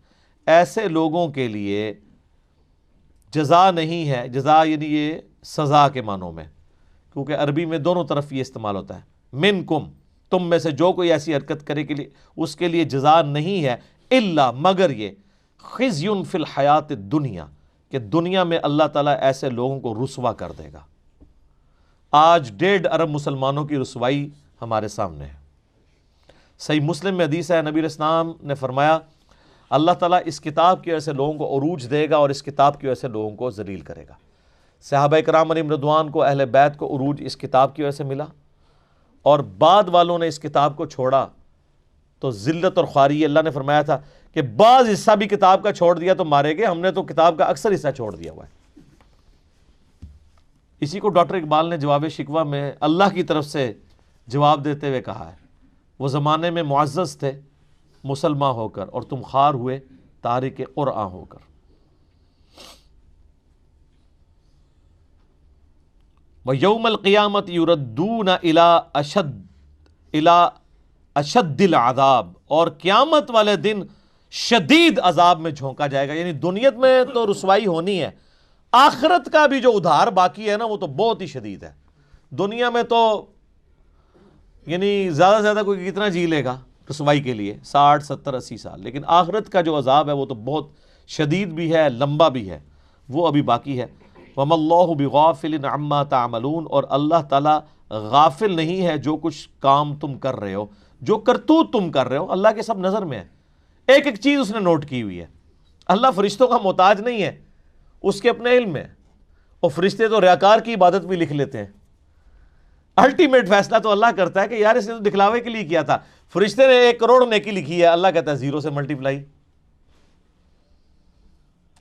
ایسے لوگوں کے لیے جزا نہیں ہے. جزا یعنی یہ سزا کے معنوں میں, کیونکہ عربی میں دونوں طرف یہ استعمال ہوتا ہے. منکم, تم میں سے جو کوئی ایسی حرکت کرے کے لیے اس کے لیے جزا نہیں ہے, الا مگر یہ خزی فی الحیات الدنیا, کہ دنیا میں اللہ تعالیٰ ایسے لوگوں کو رسوا کر دے گا. آج 1.5 ارب مسلمانوں کی رسوائی ہمارے سامنے ہے. صحیح مسلم میں حدیث ہے, نبی علیہ السلام نے فرمایا اللہ تعالیٰ اس کتاب کی وجہ سے لوگوں کو عروج دے گا اور اس کتاب کی وجہ سے لوگوں کو ذلیل کرے گا. صحابہ کرام علیہم رضوان کو, اہل بیت کو عروج اس کتاب کی وجہ سے ملا, اور بعد والوں نے اس کتاب کو چھوڑا تو ذلت اور خواری. اللہ نے فرمایا تھا کہ بعض حصہ بھی کتاب کا چھوڑ دیا تو مارے گئے, ہم نے تو کتاب کا اکثر حصہ چھوڑ دیا ہوا ہے. اسی کو ڈاکٹر اقبال نے جواب شکوہ میں اللہ کی طرف سے جواب دیتے ہوئے کہا ہے, وہ زمانے میں معزز تھے مسلمان ہو کر, اور تم خوار ہوئے تارک قرآن ہو کر. وَيَوْمَ الْقِيَامَةِ يُرَدُّونَ إِلَىٰ أَشَدِّ الْعَذَابِ, اور قیامت والے دن شدید عذاب میں جھونکا جائے گا. یعنی دنیا میں تو رسوائی ہونی ہے, آخرت کا بھی جو ادھار باقی ہے نا وہ تو بہت ہی شدید ہے. دنیا میں تو یعنی زیادہ سے زیادہ کوئی کتنا جی لے گا رسوائی کے لیے, 60 70 80 سال, لیکن آخرت کا جو عذاب ہے وہ تو بہت شدید بھی ہے, لمبا بھی ہے, وہ ابھی باقی ہے. وَمَا اللَّهُ بِغَافِلٍ عَمَّا تَعْمَلُونَ, اور اللہ تعالیٰ غافل نہیں ہے جو کچھ کام تم کر رہے ہو, جو کرتوت تم کر رہے ہو, اللہ کے سب نظر میں ہے. ایک ایک چیز اس نے نوٹ کی ہوئی ہے. اللہ فرشتوں کا محتاج نہیں ہے, اس کے اپنے علم میں, اور فرشتے تو ریاکار کی عبادت بھی لکھ لیتے ہیں. الٹیمیٹ فیصلہ تو اللہ کرتا ہے کہ یار اس نے تو دکھلاوے کے لیے کیا تھا. فرشتے نے 1 کروڑ نیکی لکھی ہے, اللہ کہتا ہے 0 سے ملٹیپلائی.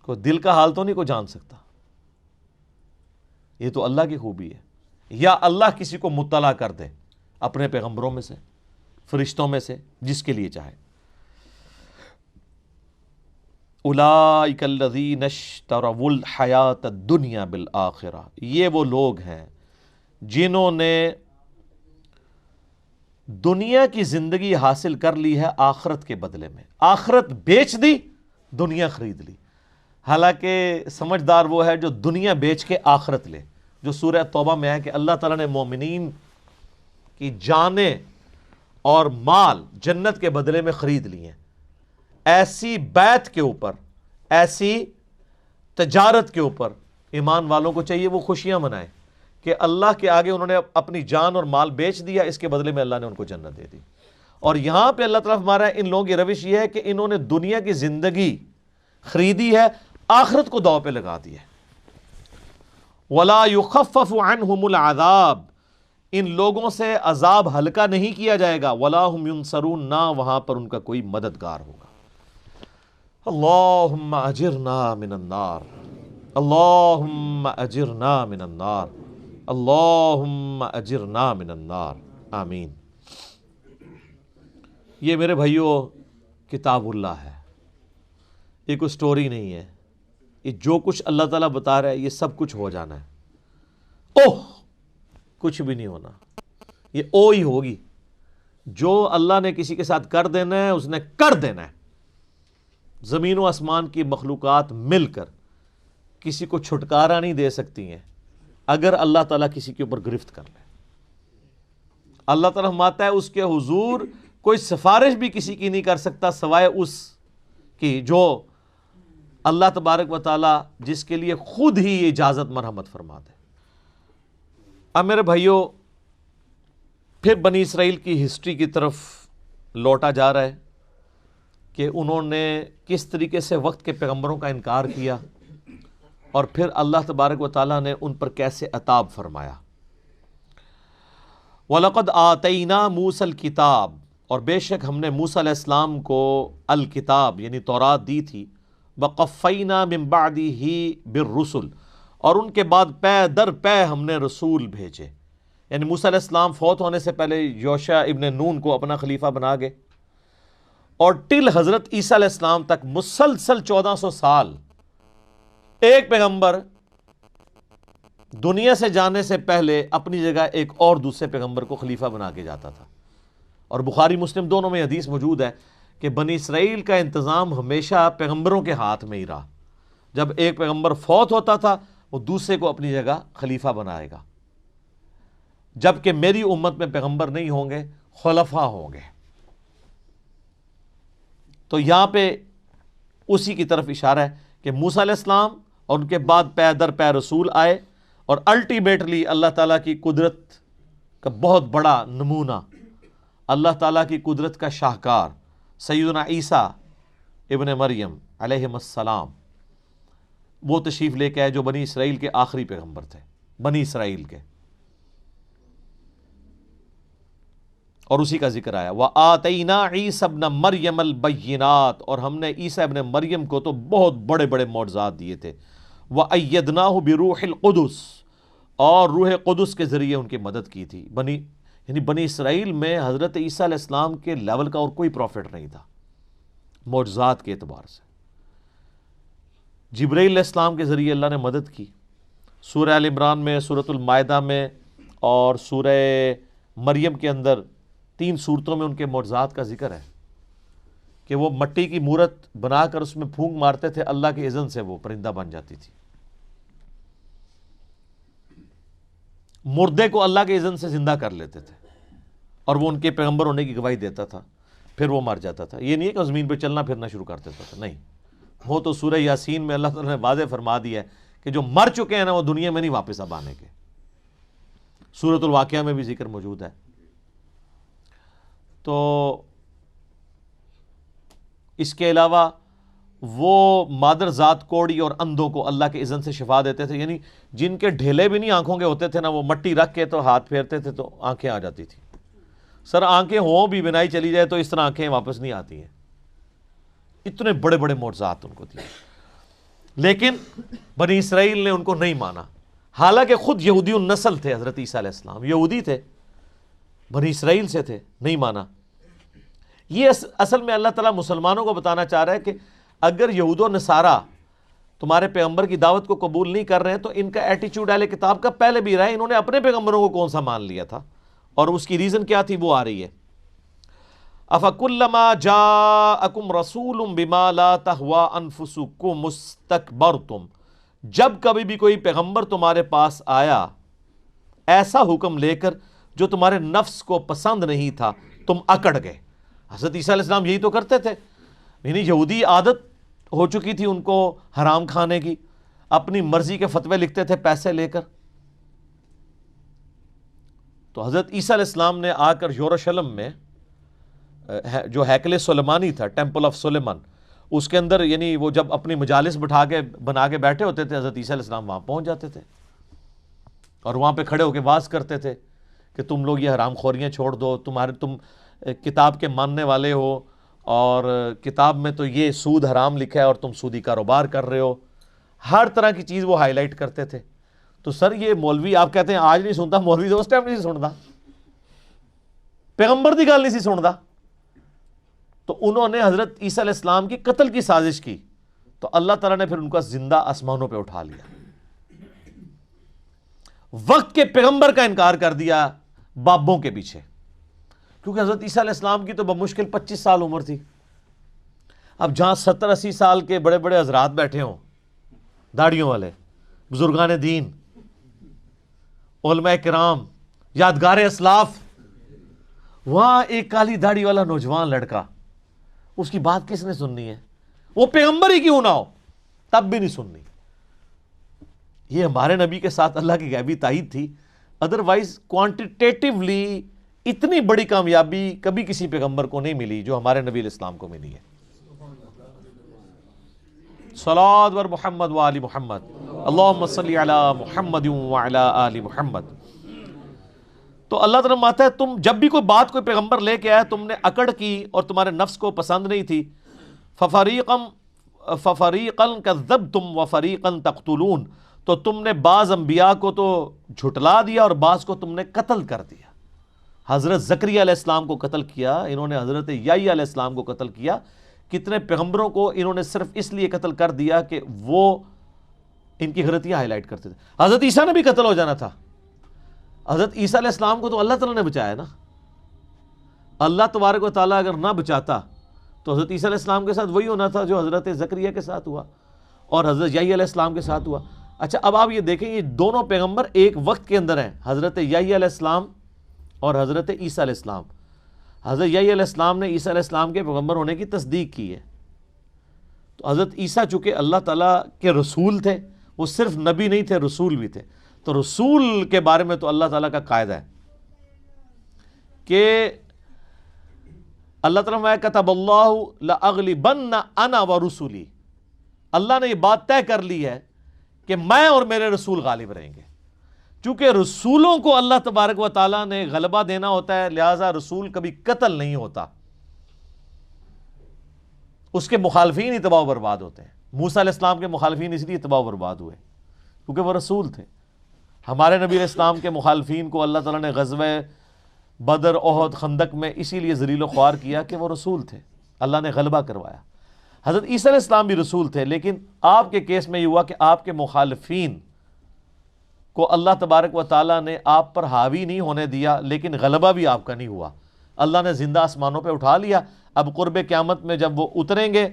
کوئی دل کا حال تو نہیں کوئی جان سکتا. یہ تو اللہ کی خوبی ہے. یا اللہ کسی کو مطلع کر دے اپنے پیغمبروں میں سے, فرشتوں میں سے, جس کے لیے چاہے. اولئک الذین اشتروا الحیاۃ الدنیا بالآخرہ, یہ وہ لوگ ہیں جنہوں نے دنیا کی زندگی حاصل کر لی ہے آخرت کے بدلے میں. آخرت بیچ دی, دنیا خرید لی. حالانکہ سمجھدار وہ ہے جو دنیا بیچ کے آخرت لے, جو سورہ توبہ میں ہے کہ اللہ تعالیٰ نے مومنین کی جانیں اور مال جنت کے بدلے میں خرید لی ہیں. ایسی بیعت کے اوپر, ایسی تجارت کے اوپر ایمان والوں کو چاہیے وہ خوشیاں منائیں کہ اللہ کے آگے انہوں نے اپنی جان اور مال بیچ دیا, اس کے بدلے میں اللہ نے ان کو جنت دے دی. اور یہاں پہ اللہ تعالیٰ ہمارا ان لوگوں کی روش یہ ہے کہ انہوں نے دنیا کی زندگی خریدی ہے, آخرت کو داؤ پہ لگا دی ہے. وَلَا يُخَفَّفُ عَنْهُمُ الْعَذَابِ, ان لوگوں سے عذاب ہلکا نہیں کیا جائے گا. وَلَا هُمْ يُنصَرُونَ, نہ وہاں پر ان کا کوئی مددگار ہوگا. اللہم اجرنا من النار, اللہم اجرنا من النار, اللہم اجرنا من النار, آمین. یہ میرے بھائیوں کتاب اللہ ہے, یہ کوئی سٹوری نہیں ہے. یہ جو کچھ اللہ تعالیٰ بتا رہا ہے یہ سب کچھ ہو جانا ہے. اوہ کچھ بھی نہیں ہونا, یہ او ہی ہوگی. جو اللہ نے کسی کے ساتھ کر دینا ہے اس نے کر دینا ہے. زمین و آسمان کی مخلوقات مل کر کسی کو چھٹکارا نہیں دے سکتی ہیں اگر اللہ تعالیٰ کسی کے اوپر گرفت کر لے. اللہ تعالیٰ فرماتا ہے اس کے حضور کوئی سفارش بھی کسی کی نہیں کر سکتا سوائے اس کی جو اللہ تبارک و تعالیٰ جس کے لیے خود ہی یہ اجازت مرحمت فرما دے. اب میرے بھائیوں پھر بنی اسرائیل کی ہسٹری کی طرف لوٹا جا رہا ہے کہ انہوں نے کس طریقے سے وقت کے پیغمبروں کا انکار کیا اور پھر اللہ تبارک و تعالیٰ نے ان پر کیسے عتاب فرمایا. وَلَقَدْ آتَيْنَا مُوسَى الْكِتَابَ, اور بے شک ہم نے موسیٰ علیہ السلام کو الکتاب یعنی تورات دی تھی، وقفینا من بعدہ بالرسل، اور ان کے بعد پے در پے ہم نے رسول بھیجے، یعنی موسیٰ علیہ السلام فوت ہونے سے پہلے یوشع ابن نون کو اپنا خلیفہ بنا گئے، اور ٹل حضرت عیسیٰ علیہ السلام تک مسلسل 1400 سال ایک پیغمبر دنیا سے جانے سے پہلے اپنی جگہ ایک اور دوسرے پیغمبر کو خلیفہ بنا کے جاتا تھا۔ اور بخاری مسلم دونوں میں حدیث موجود ہے کہ بنی اسرائیل کا انتظام ہمیشہ پیغمبروں کے ہاتھ میں ہی رہا، جب ایک پیغمبر فوت ہوتا تھا وہ دوسرے کو اپنی جگہ خلیفہ بنائے گا، جبکہ میری امت میں پیغمبر نہیں ہوں گے، خلفاء ہوں گے۔ تو یہاں پہ اسی کی طرف اشارہ ہے کہ موسیٰ علیہ السلام اور ان کے بعد پے در پے رسول آئے، اور الٹیمیٹلی اللہ تعالیٰ کی قدرت کا بہت بڑا نمونہ، اللہ تعالیٰ کی قدرت کا شاہکار سیدنا عیسیٰ ابن مریم علیہ السلام، وہ تشریف لے کے آئے جو بنی اسرائیل کے آخری پیغمبر تھے، بنی اسرائیل کے، اور اسی کا ذکر آیا وَآتَيْنَا عِيسَى ابْنَ مَرْيَمَ الْبَيِّنَاتِ، اور ہم نے عیسیٰ ابن مریم کو تو بہت بڑے بڑے معجزات دیے تھے، وَأَيَّدْنَاهُ بِرُوحِ الْقُدُسِ، اور روح قدس کے ذریعے ان کی مدد کی تھی۔ یعنی بنی اسرائیل میں حضرت عیسیٰ علیہ السلام کے لیول کا اور کوئی پروفٹ نہیں تھا معجزات کے اعتبار سے۔ جبرائیل علیہ السلام کے ذریعے اللہ نے مدد کی، سورہ آل عمران میں، سورۃ المائدہ میں اور سورہ مریم کے اندر 3 صورتوں میں ان کے معجزات کا ذکر ہے کہ وہ مٹی کی مورت بنا کر اس میں پھونک مارتے تھے، اللہ کے اذن سے وہ پرندہ بن جاتی تھی، مردے کو اللہ کے اذن سے زندہ کر لیتے تھے، اور وہ ان کے پیغمبر ہونے کی گواہی دیتا تھا، پھر وہ مر جاتا تھا۔ یہ نہیں ہے کہ زمین پہ چلنا پھرنا شروع کر دیتا تھا، نہیں، وہ تو سورہ یاسین میں اللہ تعالیٰ نے واضح فرما دیا ہے کہ جو مر چکے ہیں نا وہ دنیا میں نہیں واپس اب آنے کے۔ سورۃ الواقعہ میں بھی ذکر موجود ہے۔ تو اس کے علاوہ وہ مادر ذات کوڑی اور اندھوں کو اللہ کے اذن سے شفا دیتے تھے، یعنی جن کے ڈھیلے بھی نہیں آنکھوں کے ہوتے تھے نا، وہ مٹی رکھ کے تو ہاتھ پھیرتے تھے تو آنکھیں آ جاتی تھی۔ سر آنکھیں ہوں بھی، بنائی چلی جائے تو اس طرح آنکھیں واپس نہیں آتی ہیں، اتنے بڑے بڑے معجزات ان کو دیے، لیکن بنی اسرائیل نے ان کو نہیں مانا، حالانکہ خود یہودی النسل تھے حضرت عیسیٰ علیہ السلام، یہودی تھے، بنی اسرائیل سے تھے، نہیں مانا۔ یہ اصل میں اللہ تعالیٰ مسلمانوں کو بتانا چاہ رہا ہے کہ اگر یہود و نصارہ تمہارے پیغمبر کی دعوت کو قبول نہیں کر رہے ہیں تو ان کا ایٹیچیوڈ اہل کتاب کا پہلے بھی رہا ہے، انہوں نے اپنے پیغمبروں کو کون سا مان لیا تھا، اور اس کی ریزن کیا تھی وہ آ رہی ہے۔ أَفَكُلَّمَا جَاءَكُمْ رَسُولٌ بِمَا لَا تَهْوَىٰ أَنفُسُكُمُ اسْتَكْبَرْتُمْ، جب کبھی بھی کوئی پیغمبر تمہارے پاس آیا ایسا حکم لے کر جو تمہارے نفس کو پسند نہیں تھا، تم اکڑ گئے۔ حضرت عیسیٰ علیہ السلام یہی تو کرتے تھے، یعنی یہودی عادت ہو چکی تھی ان کو حرام کھانے کی، اپنی مرضی کے فتوے لکھتے تھے پیسے لے کر۔ تو حضرت عیسیٰ علیہ السلام نے آ کر یروشلم میں جو ہیکل سلیمانی تھا، ٹیمپل آف سلیمان، اس کے اندر یعنی وہ جب اپنی مجالس بنا کے بیٹھے ہوتے تھے، حضرت عیسیٰ علیہ السلام وہاں پہنچ جاتے تھے اور وہاں پہ کھڑے ہو کے واز کرتے تھے کہ تم لوگ یہ حرام خوریاں چھوڑ دو، تم کتاب کے ماننے والے ہو، اور کتاب میں تو یہ سود حرام لکھا ہے اور تم سودی کاروبار کر رہے ہو، ہر طرح کی چیز وہ ہائی لائٹ کرتے تھے۔ تو سر یہ مولوی آپ کہتے ہیں آج نہیں سنتا، مولوی تو اس ٹائم نہیں سنتا، پیغمبر دی گل نہیں سی سنتا۔ تو انہوں نے حضرت عیسیٰ علیہ السلام کی قتل کی سازش کی، تو اللہ تعالیٰ نے پھر ان کا زندہ آسمانوں پہ اٹھا لیا، وقت کے پیغمبر کا انکار کر دیا بابوں کے پیچھے، کیونکہ حضرت عیسیٰ علیہ السلام کی تو بمشکل 25 سال عمر تھی۔ اب جہاں 70-80 سال کے بڑے بڑے حضرات بیٹھے ہوں، داڑھیوں والے بزرگان دین، علماء کرام، یادگار اسلاف، وہاں ایک کالی داڑھی والا نوجوان لڑکا، اس کی بات کس نے سننی ہے؟ وہ پیغمبر ہی کیوں نہ ہو تب بھی نہیں سننی۔ یہ ہمارے نبی کے ساتھ اللہ کی غیبی تائید تھی، ادروائز کوانٹیٹیولی اتنی بڑی کامیابی کبھی کسی پیغمبر کو نہیں ملی جو ہمارے نبی علیہ السلام کو ملی ہے۔ صلوات بر محمد و آل محمد، اللہم صلی علی محمد و علی آل محمد۔ تو اللہ تعالیٰ فرماتا ہے تم جب بھی کوئی بات کوئی پیغمبر لے کے آیا تم نے اکڑ کی اور تمہارے نفس کو پسند نہیں تھی، فَفَرِيقًا كَذَّبْتُمْ وَفَرِيقًا تَقْتُلُونَ، تو تم نے بعض انبیاء کو تو جھٹلا دیا اور بعض کو تم نے قتل کر دیا۔ حضرت زکریا علیہ السلام کو قتل کیا انہوں نے، حضرت یحییٰ علیہ السلام کو قتل کیا، کتنے پیغمبروں کو انہوں نے صرف اس لیے قتل کر دیا کہ وہ ان کی غلطیاں ہائی لائٹ کرتے تھے۔ حضرت عیسیٰ نے بھی قتل ہو جانا تھا، حضرت عیسیٰ علیہ السلام کو تو اللہ تعالیٰ نے بچایا نا۔ اللہ تبارک و تعالیٰ اگر نہ بچاتا تو حضرت عیسیٰ علیہ السلام کے ساتھ وہی ہونا تھا جو حضرت زکریا کے ساتھ ہوا اور حضرت یحییٰ علیہ السلام کے ساتھ ہوا۔ اچھا اب آپ یہ دیکھیں یہ دونوں پیغمبر ایک وقت کے اندر ہیں، حضرت یحییٰ علیہ السلام اور حضرت عیسیٰ علیہ السلام۔ حضرت یحییٰ علیہ السلام نے عیسیٰ علیہ السلام کے پیغمبر ہونے کی تصدیق کی ہے، تو حضرت عیسیٰ چونکہ اللہ تعالیٰ کے رسول تھے، وہ صرف نبی نہیں تھے رسول بھی تھے، تو رسول کے بارے میں تو اللہ تعالیٰ کا قاعدہ ہے کہ اللہ تعالیٰ میں کتب اللہ لأغلبن انا ورسولی، اللہ نے یہ بات طے کر لی ہے کہ میں اور میرے رسول غالب رہیں گے۔ چونکہ رسولوں کو اللہ تبارک و تعالیٰ نے غلبہ دینا ہوتا ہے، لہٰذا رسول کبھی قتل نہیں ہوتا، اس کے مخالفین ہی تباہ و برباد ہوتے ہیں۔ موسیٰ علیہ السلام کے مخالفین اس لیے تباہ و برباد ہوئے کیونکہ وہ رسول تھے۔ ہمارے نبی علیہ السلام کے مخالفین کو اللہ تعالیٰ نے غزوہ بدر، احد، خندق میں اسی لیے ذلیل و خوار کیا کہ وہ رسول تھے، اللہ نے غلبہ کروایا۔ حضرت عیسیٰ علیہ السلام بھی رسول تھے، لیکن آپ کے کیس میں یہ ہوا کہ آپ کے مخالفین کو اللہ تبارک و تعالیٰ نے آپ پر حاوی نہیں ہونے دیا، لیکن غلبہ بھی آپ کا نہیں ہوا، اللہ نے زندہ آسمانوں پہ اٹھا لیا۔ اب قرب قیامت میں جب وہ اتریں گے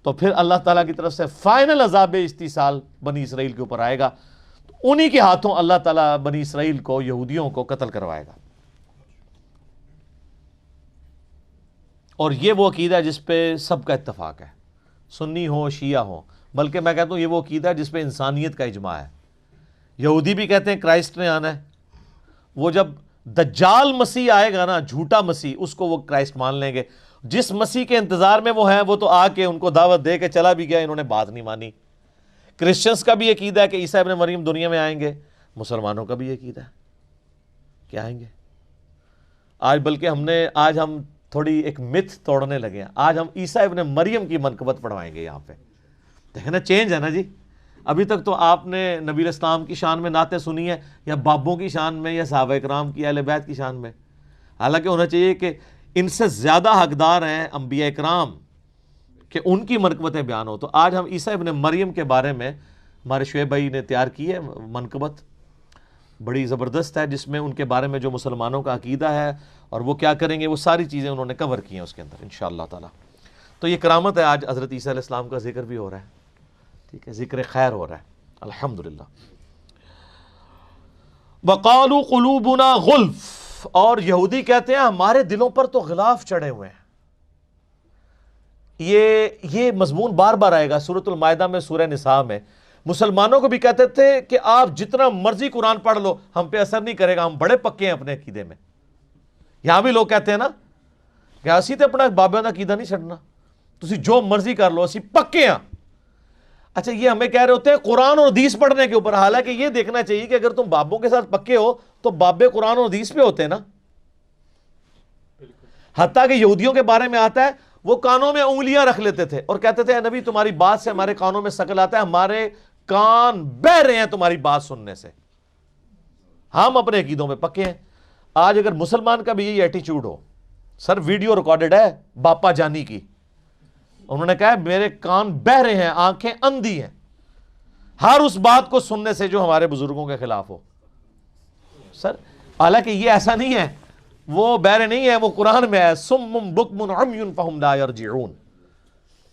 تو پھر اللہ تعالیٰ کی طرف سے فائنل عذاب استیصال بنی اسرائیل کے اوپر آئے گا، انہی کے ہاتھوں اللہ تعالیٰ بنی اسرائیل کو، یہودیوں کو قتل کروائے گا۔ اور یہ وہ عقیدہ ہے جس پہ سب کا اتفاق ہے، سنی ہو شیعہ ہو، بلکہ میں کہتا ہوں یہ وہ عقیدہ ہے جس پہ انسانیت کا اجماع ہے۔ یہودی بھی کہتے ہیں کرائسٹ نے آنا ہے، وہ جب دجال مسیح آئے گا نا، جھوٹا مسیح، اس کو وہ کرائسٹ مان لیں گے۔ جس مسیح کے انتظار میں وہ ہیں وہ تو آ کے ان کو دعوت دے کے چلا بھی گیا، انہوں نے بات نہیں مانی۔ کرسچنس کا بھی عقیدہ ہے کہ عیسیٰ ابن مریم دنیا میں آئیں گے، مسلمانوں کا بھی عقیدہ ہے کہ آئیں گے۔ آج بلکہ آج ہم تھوڑی ایک متھ توڑنے لگے ہیں، آج ہم عیسیٰ ابن مریم کی منقبت پڑھوائیں گے یہاں پہ۔ دیکھیں نا چینج ہے نا جی، ابھی تک تو آپ نے نبی علیہ السلام کی شان میں نعتیں سنی ہے، یا بابوں کی شان میں، یا صحابہ کرام کی، اہل بیت کی شان میں، حالانکہ ہونا چاہیے کہ ان سے زیادہ حقدار ہیں انبیاء کرام کہ ان کی منقبتیں بیان ہو۔ تو آج ہم عیسیٰ ابن مریم کے بارے میں ہمارے شعیب بھائی نے تیار کی ہے منقبت، بڑی زبردست ہے، جس میں ان کے بارے میں جو مسلمانوں کا عقیدہ ہے اور وہ کیا کریں گے، وہ ساری چیزیں انہوں نے کور کی ہیں اس کے اندر انشاءاللہ تعالی۔ تو یہ کرامت ہے، آج حضرت عیسیٰ علیہ السلام کا ذکر بھی ہو رہا ہے، ٹھیک ہے، ذکر خیر ہو رہا ہے الحمدللہ۔ وَقَالُوا قُلُوبُنَا غُلْفٌ، اور یہودی کہتے ہیں ہمارے دلوں پر تو غلاف چڑھے ہوئے ہیں۔ یہ مضمون بار بار آئے گا سورۃ المائدہ میں، سورہ نساء میں۔ مسلمانوں کو بھی کہتے تھے کہ آپ جتنا مرضی قرآن پڑھ لو ہم پہ اثر نہیں کرے گا، ہم بڑے پکے ہیں اپنے عقیدے میں۔ یہاں بھی لوگ کہتے ہیں نا کہ اسی تے اپنا بابیاں دا عقیدہ نہیں چھڈنا، تسی جو مرضی کر لو اسی پکے ہیں۔ اچھا یہ ہمیں کہہ رہے ہوتے ہیں قرآن اور حدیث پڑھنے کے اوپر، حالانکہ یہ دیکھنا چاہیے کہ اگر تم بابوں کے ساتھ پکے ہو تو بابے قرآن اور حدیث پہ ہوتے ہیں نا۔ حتیٰ کہ یہودیوں کے بارے میں آتا ہے وہ کانوں میں انگلیاں رکھ لیتے تھے اور کہتے تھے اے نبی تمہاری بات سے ہمارے کانوں میں ثقل آتا ہے، ہمارے کان بہہ رہے ہیں تمہاری بات سننے سے۔ ہم اپنے عقیدوں میں پکے ہیں۔ آج اگر مسلمان کا بھی یہی ایٹیچیوڈ ہو، سر ویڈیو ریکارڈڈ ہے باپا جانی کی، انہوں نے کہا میرے کان بہہ رہے ہیں، آنکھیں اندھی ہیں، ہر اس بات کو سننے سے جو ہمارے بزرگوں کے خلاف ہو۔ سر حالانکہ یہ ایسا نہیں ہے، وہ بہرے نہیں ہے، وہ قرآن میں ہے صم بکم عمی فہم لا یرجعون۔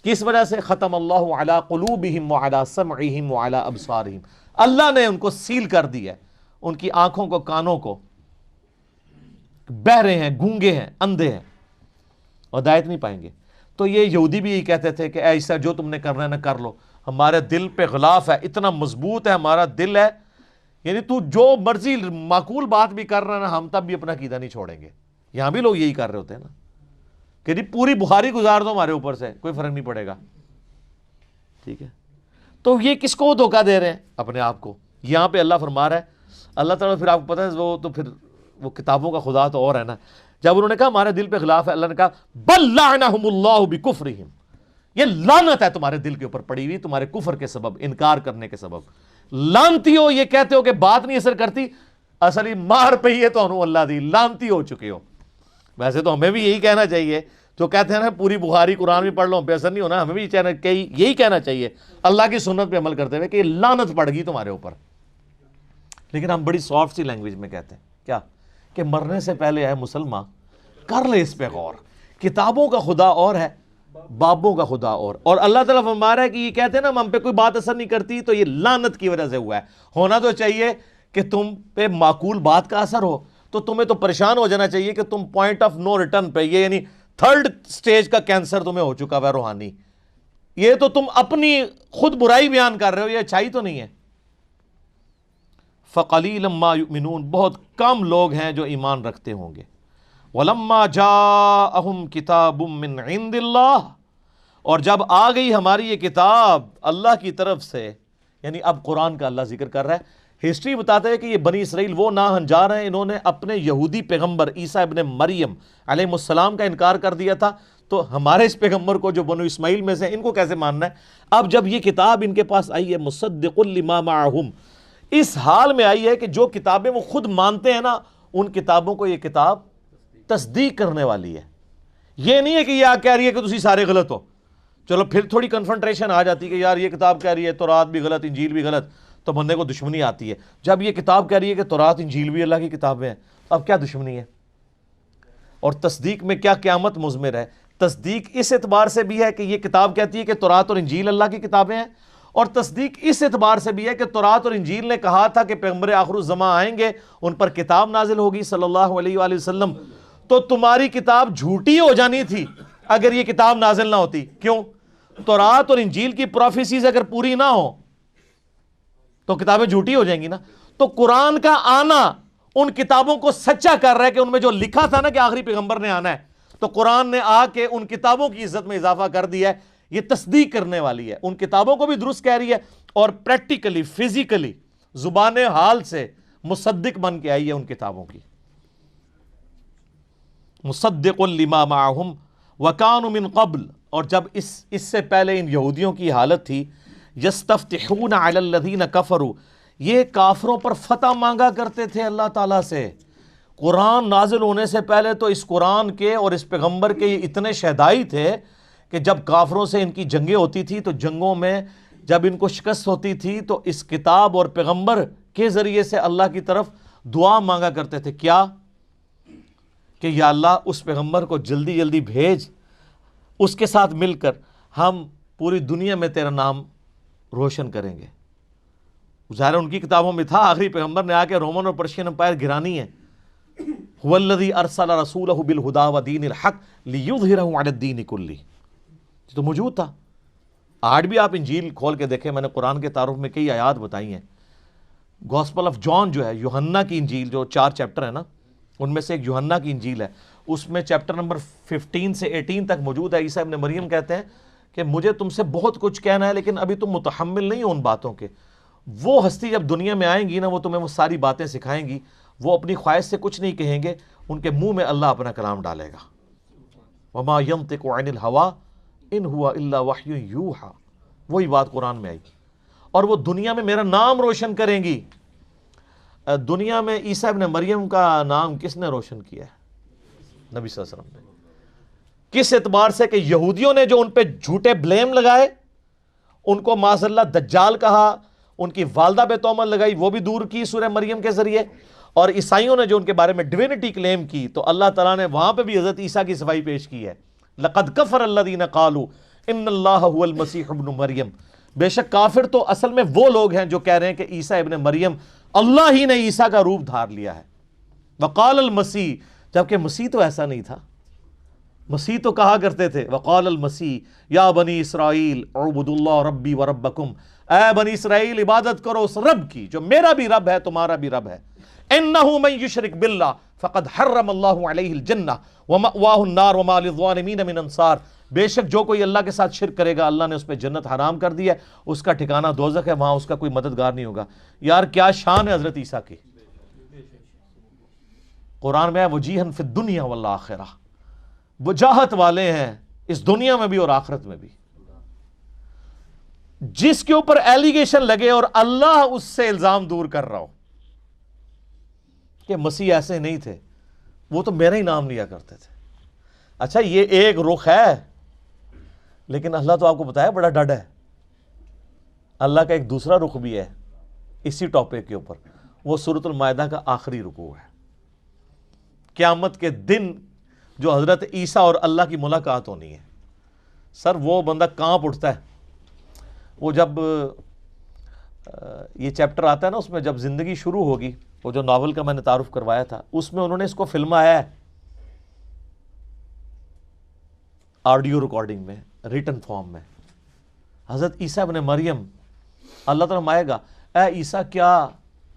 کس وجہ سے؟ ختم اللہ علی قلوبہم وعلی سمعہم وعلی ابصارہم، اللہ نے ان کو سیل کر دی ہے، ان کی آنکھوں کو، کانوں کو، بہرے ہیں، گونگے ہیں، اندھے ہیں، ہدایت نہیں پائیں گے۔ تو یہ یہودی بھی یہی کہتے تھے کہ ایسا جو تم نے کرنا ہے نہ کر لو، ہمارے دل پہ غلاف ہے، اتنا مضبوط ہے ہمارا دل ہے، یعنی تو جو مرضی معقول بات بھی کر رہا ہے نا، ہم تب بھی اپنا عقیدہ نہیں چھوڑیں گے۔ یہاں بھی لوگ یہی کر رہے ہوتے ہیں نا کہ پوری بخاری گزار دو ہمارے اوپر سے، کوئی فرق نہیں پڑے گا، ٹھیک ہے۔ تو یہ کس کو دھوکہ دے رہے ہیں؟ اپنے آپ کو۔ یہاں پہ اللہ فرما رہا ہے، اللہ تعالیٰ پھر آپ کو پتہ ہے وہ تو پھر وہ کتابوں کا خدا تو اور ہے نا. جب انہوں نے کہا ہمارے دل پہ غلاف ہے, اللہ نے کہا بل لعنہم اللہ بکفرہم, یہ لعنت ہے تمہارے دل کے اوپر پڑی ہوئی تمہارے کفر کے سبب, انکار کرنے کے سبب. لانتی ہو, یہ کہتے ہو کہ بات نہیں اثر کرتی, اصلی مار پہ ہی ہے تو انہوں اللہ دی, لانتی ہو چکے ہو. ویسے تو ہمیں بھی یہی کہنا چاہیے, جو کہتے ہیں نا پوری بخاری قرآن بھی پڑھ لو پہ اثر نہیں ہونا, ہمیں بھی یہی کہنا چاہیے اللہ کی سنت پہ عمل کرتے ہوئے کہ یہ لعنت پڑ گئی تمہارے اوپر. لیکن ہم بڑی سافٹ سی لینگویج میں کہتے ہیں کیا, کہ مرنے سے پہلے ہے مسلمان کر لے اس پہ غور, کتابوں کا خدا اور ہے, بابوں کا خدا اور اللہ تعالیٰ فرما رہا ہے کہ یہ کہتے ہیں نا ہم پہ کوئی بات اثر نہیں کرتی, تو یہ لعنت کی وجہ سے ہوا ہے. ہونا تو چاہیے کہ تم پہ معقول بات کا اثر ہو, تو تمہیں تو پریشان ہو جانا چاہیے کہ تم پوائنٹ آف نو ریٹرن پہ, یہ یعنی تھرڈ سٹیج کا کینسر تمہیں ہو چکا ہوا روحانی, یہ تو تم اپنی خود برائی بیان کر رہے ہو, یہ اچھائی تو نہیں ہے. فَقَلِيلًا مَا يُؤْمِنُونَ, بہت کم لوگ ہیں جو ایمان رکھتے ہوں گے. وَلَمَّا جَاءَهُمْ كِتَابٌ مِّنْ عِندِ اللَّهِ, اور جب آ گئی ہماری یہ کتاب اللہ کی طرف سے, یعنی اب قرآن کا اللہ ذکر کر رہا ہے. ہسٹری بتاتا ہے کہ یہ بنی اسرائیل وہ ناہنجار ہیں, انہوں نے اپنے یہودی پیغمبر عیسیٰ ابن مریم علیہ السلام کا انکار کر دیا تھا, تو ہمارے اس پیغمبر کو جو بنو اسماعیل میں سے ان کو کیسے ماننا ہے. اب جب یہ کتاب ان کے پاس آئی ہے مصدق لما معہم, اس حال میں آئی ہے کہ جو کتابیں وہ خود مانتے ہیں نا, ان کتابوں کو یہ کتاب تصدیق کرنے والی ہے. یہ نہیں ہے کہ یہ کہہ رہی ہے کہ تسی سارے غلط ہو, چلو پھر تھوڑی کنفرنٹریشن آ جاتی ہے کہ یار یہ کتاب کہہ رہی ہے تورات بھی غلط انجیل بھی غلط, تو بندے کو دشمنی آتی ہے. جب یہ کتاب کہہ رہی ہے کہ تورات انجیل بھی اللہ کی کتابیں ہیں, اب کیا دشمنی ہے؟ اور تصدیق میں کیا قیامت مضمر ہے. تصدیق اس اعتبار سے بھی ہے کہ یہ کتاب کہتی ہے کہ تورات اور انجیل اللہ کی کتابیں ہیں, اور تصدیق اس اعتبار سے بھی ہے کہ تورات اور انجیل نے کہا تھا کہ پیغمبر آخر الزماں آئیں گے, ان پر کتاب نازل ہوگی صلی اللہ علیہ وآلہ وسلم. تو تمہاری کتاب جھوٹی ہو جانی تھی اگر یہ کتاب نازل نہ ہوتی. کیوں؟ تورات اور انجیل کی پروفیسیز اگر پوری نہ ہو تو کتابیں جھوٹی ہو جائیں گی نا. تو قرآن کا آنا ان کتابوں کو سچا کر رہا ہے کہ ان میں جو لکھا تھا نا کہ آخری پیغمبر نے آنا ہے, تو قرآن نے آ کے ان کتابوں کی عزت میں اضافہ کر دیا ہے. یہ تصدیق کرنے والی ہے, ان کتابوں کو بھی درست کہہ رہی ہے, اور پریکٹیکلی فزیکلی زبان حال سے مصدق بن کے آئی ہے ان کتابوں کی. مصدق لما معہم وکانوا من قبل, اور جب اس سے پہلے ان یہودیوں کی حالت تھی یستفتحون علی الذین کفروا, یہ کافروں پر فتح مانگا کرتے تھے اللہ تعالیٰ سے. قرآن نازل ہونے سے پہلے تو اس قرآن کے اور اس پیغمبر کے یہ اتنے شہدائی تھے کہ جب کافروں سے ان کی جنگیں ہوتی تھی تو جنگوں میں جب ان کو شکست ہوتی تھی تو اس کتاب اور پیغمبر کے ذریعے سے اللہ کی طرف دعا مانگا کرتے تھے. کیا؟ کہ یا اللہ اس پیغمبر کو جلدی جلدی بھیج, اس کے ساتھ مل کر ہم پوری دنیا میں تیرا نام روشن کریں گے. ظاہر ان کی کتابوں میں تھا, آخری پیغمبر نے آ کے رومن اور پرشین امپائر گرانی ہے. هو الذی ارسل رسولہ بالہدی ودین الحق لیظہرہ علی الدین کلہ, تو موجود تھا. آج بھی آپ انجیل کھول کے دیکھیں, میں نے قرآن کے تعارف میں کئی آیات بتائی ہیں. گاسپل آف جان جو ہے, یوحنا کی انجیل جو 4 چیپٹر ہے نا, ان میں سے ایک یوحنا کی انجیل ہے, اس میں چیپٹر نمبر 15 سے 18 تک موجود ہے. عیسیٰ ابن مریم کہتے ہیں کہ مجھے تم سے بہت کچھ کہنا ہے لیکن ابھی تم متحمل نہیں ہو ان باتوں کے. وہ ہستی جب دنیا میں آئیں گی نا, وہ تمہیں وہ ساری باتیں سکھائیں گی. وہ اپنی خواہش سے کچھ نہیں کہیں گے, ان کے منہ میں اللہ اپنا کلام ڈالے گا. وما ينطق عن الهوى ان هو الا وحی یوحى, وہی بات قرآن میں آئی. اور وہ دنیا میں میرا نام روشن کریں گی. دنیا میں عیسیٰ ابن مریم کا نام کس نے روشن کیا ہے؟ نبی صلی اللہ علیہ وسلم نے. کس اعتبار سے؟ کہ یہودیوں نے جو ان پہ جھوٹے بلیم لگائے, ان کو معاذ اللہ دجال کہا, ان کی والدہ پہ تہمت لگائی, وہ بھی دور کی سورہ مریم کے ذریعے. اور عیسائیوں نے جو ان کے بارے میں ڈیوینٹی کلیم کی, تو اللہ تعالیٰ نے وہاں پہ بھی حضرت عیسیٰ کی صفائی پیش کی ہے. لقد کفر الذین قالوا ان اللہ هو المسیح ابن مریم, بے شک کافر تو اصل میں وہ لوگ ہیں جو کہہ رہے ہیں کہ عیسیٰ ابن مریم اللہ ہی نے عیسیٰ کا روپ دھار لیا ہے. وقال المسیح, جبکہ مسیح تو ایسا نہیں تھا. مسیح تو کہا کرتے تھے وقال المسیح یا بنی اسرائیل اعبدوا اللہ ربی و ربکم, اے بنی اسرائیل عبادت کرو اس رب کی جو میرا بھی رب ہے تمہارا بھی رب ہے. انہ من یشرک باللہ فقد حرم اللہ علیہ الجنہ ومأواہ النار وما للظالمین من انصار, بے شک جو کوئی اللہ کے ساتھ شرک کرے گا اللہ نے اس پہ جنت حرام کر دی ہے, اس کا ٹھکانہ دوزخ ہے, وہاں اس کا کوئی مددگار نہیں ہوگا. یار کیا شان ہے حضرت عیسیٰ کی. قرآن میں ہے وجیہن فی الدنیا والآخرہ، وجاہت والے ہیں اس دنیا میں بھی اور آخرت میں بھی. جس کے اوپر ایلیگیشن لگے اور اللہ اس سے الزام دور کر رہا ہو کہ مسیح ایسے نہیں تھے، وہ تو میرا ہی نام لیا کرتے تھے. اچھا یہ ایک رخ ہے، لیکن اللہ تو آپ کو بتایا بڑا ڈڈ ہے. اللہ کا ایک دوسرا رخ بھی ہے اسی ٹاپک کے اوپر، وہ سورۃ المائدہ کا آخری رکوع ہے. قیامت کے دن جو حضرت عیسیٰ اور اللہ کی ملاقات ہونی ہے، سر وہ بندہ کانپ اٹھتا ہے. وہ جب یہ چیپٹر آتا ہے نا، اس میں جب زندگی شروع ہوگی، وہ جو ناول کا میں نے تعارف کروایا تھا، اس میں انہوں نے اس کو فلمایا ہے آڈیو ریکارڈنگ میں، ریٹن فارم میں. حضرت عیسیٰ ابن مریم، اللہ تعالیٰ فرمائے گا اے عیسیٰ کیا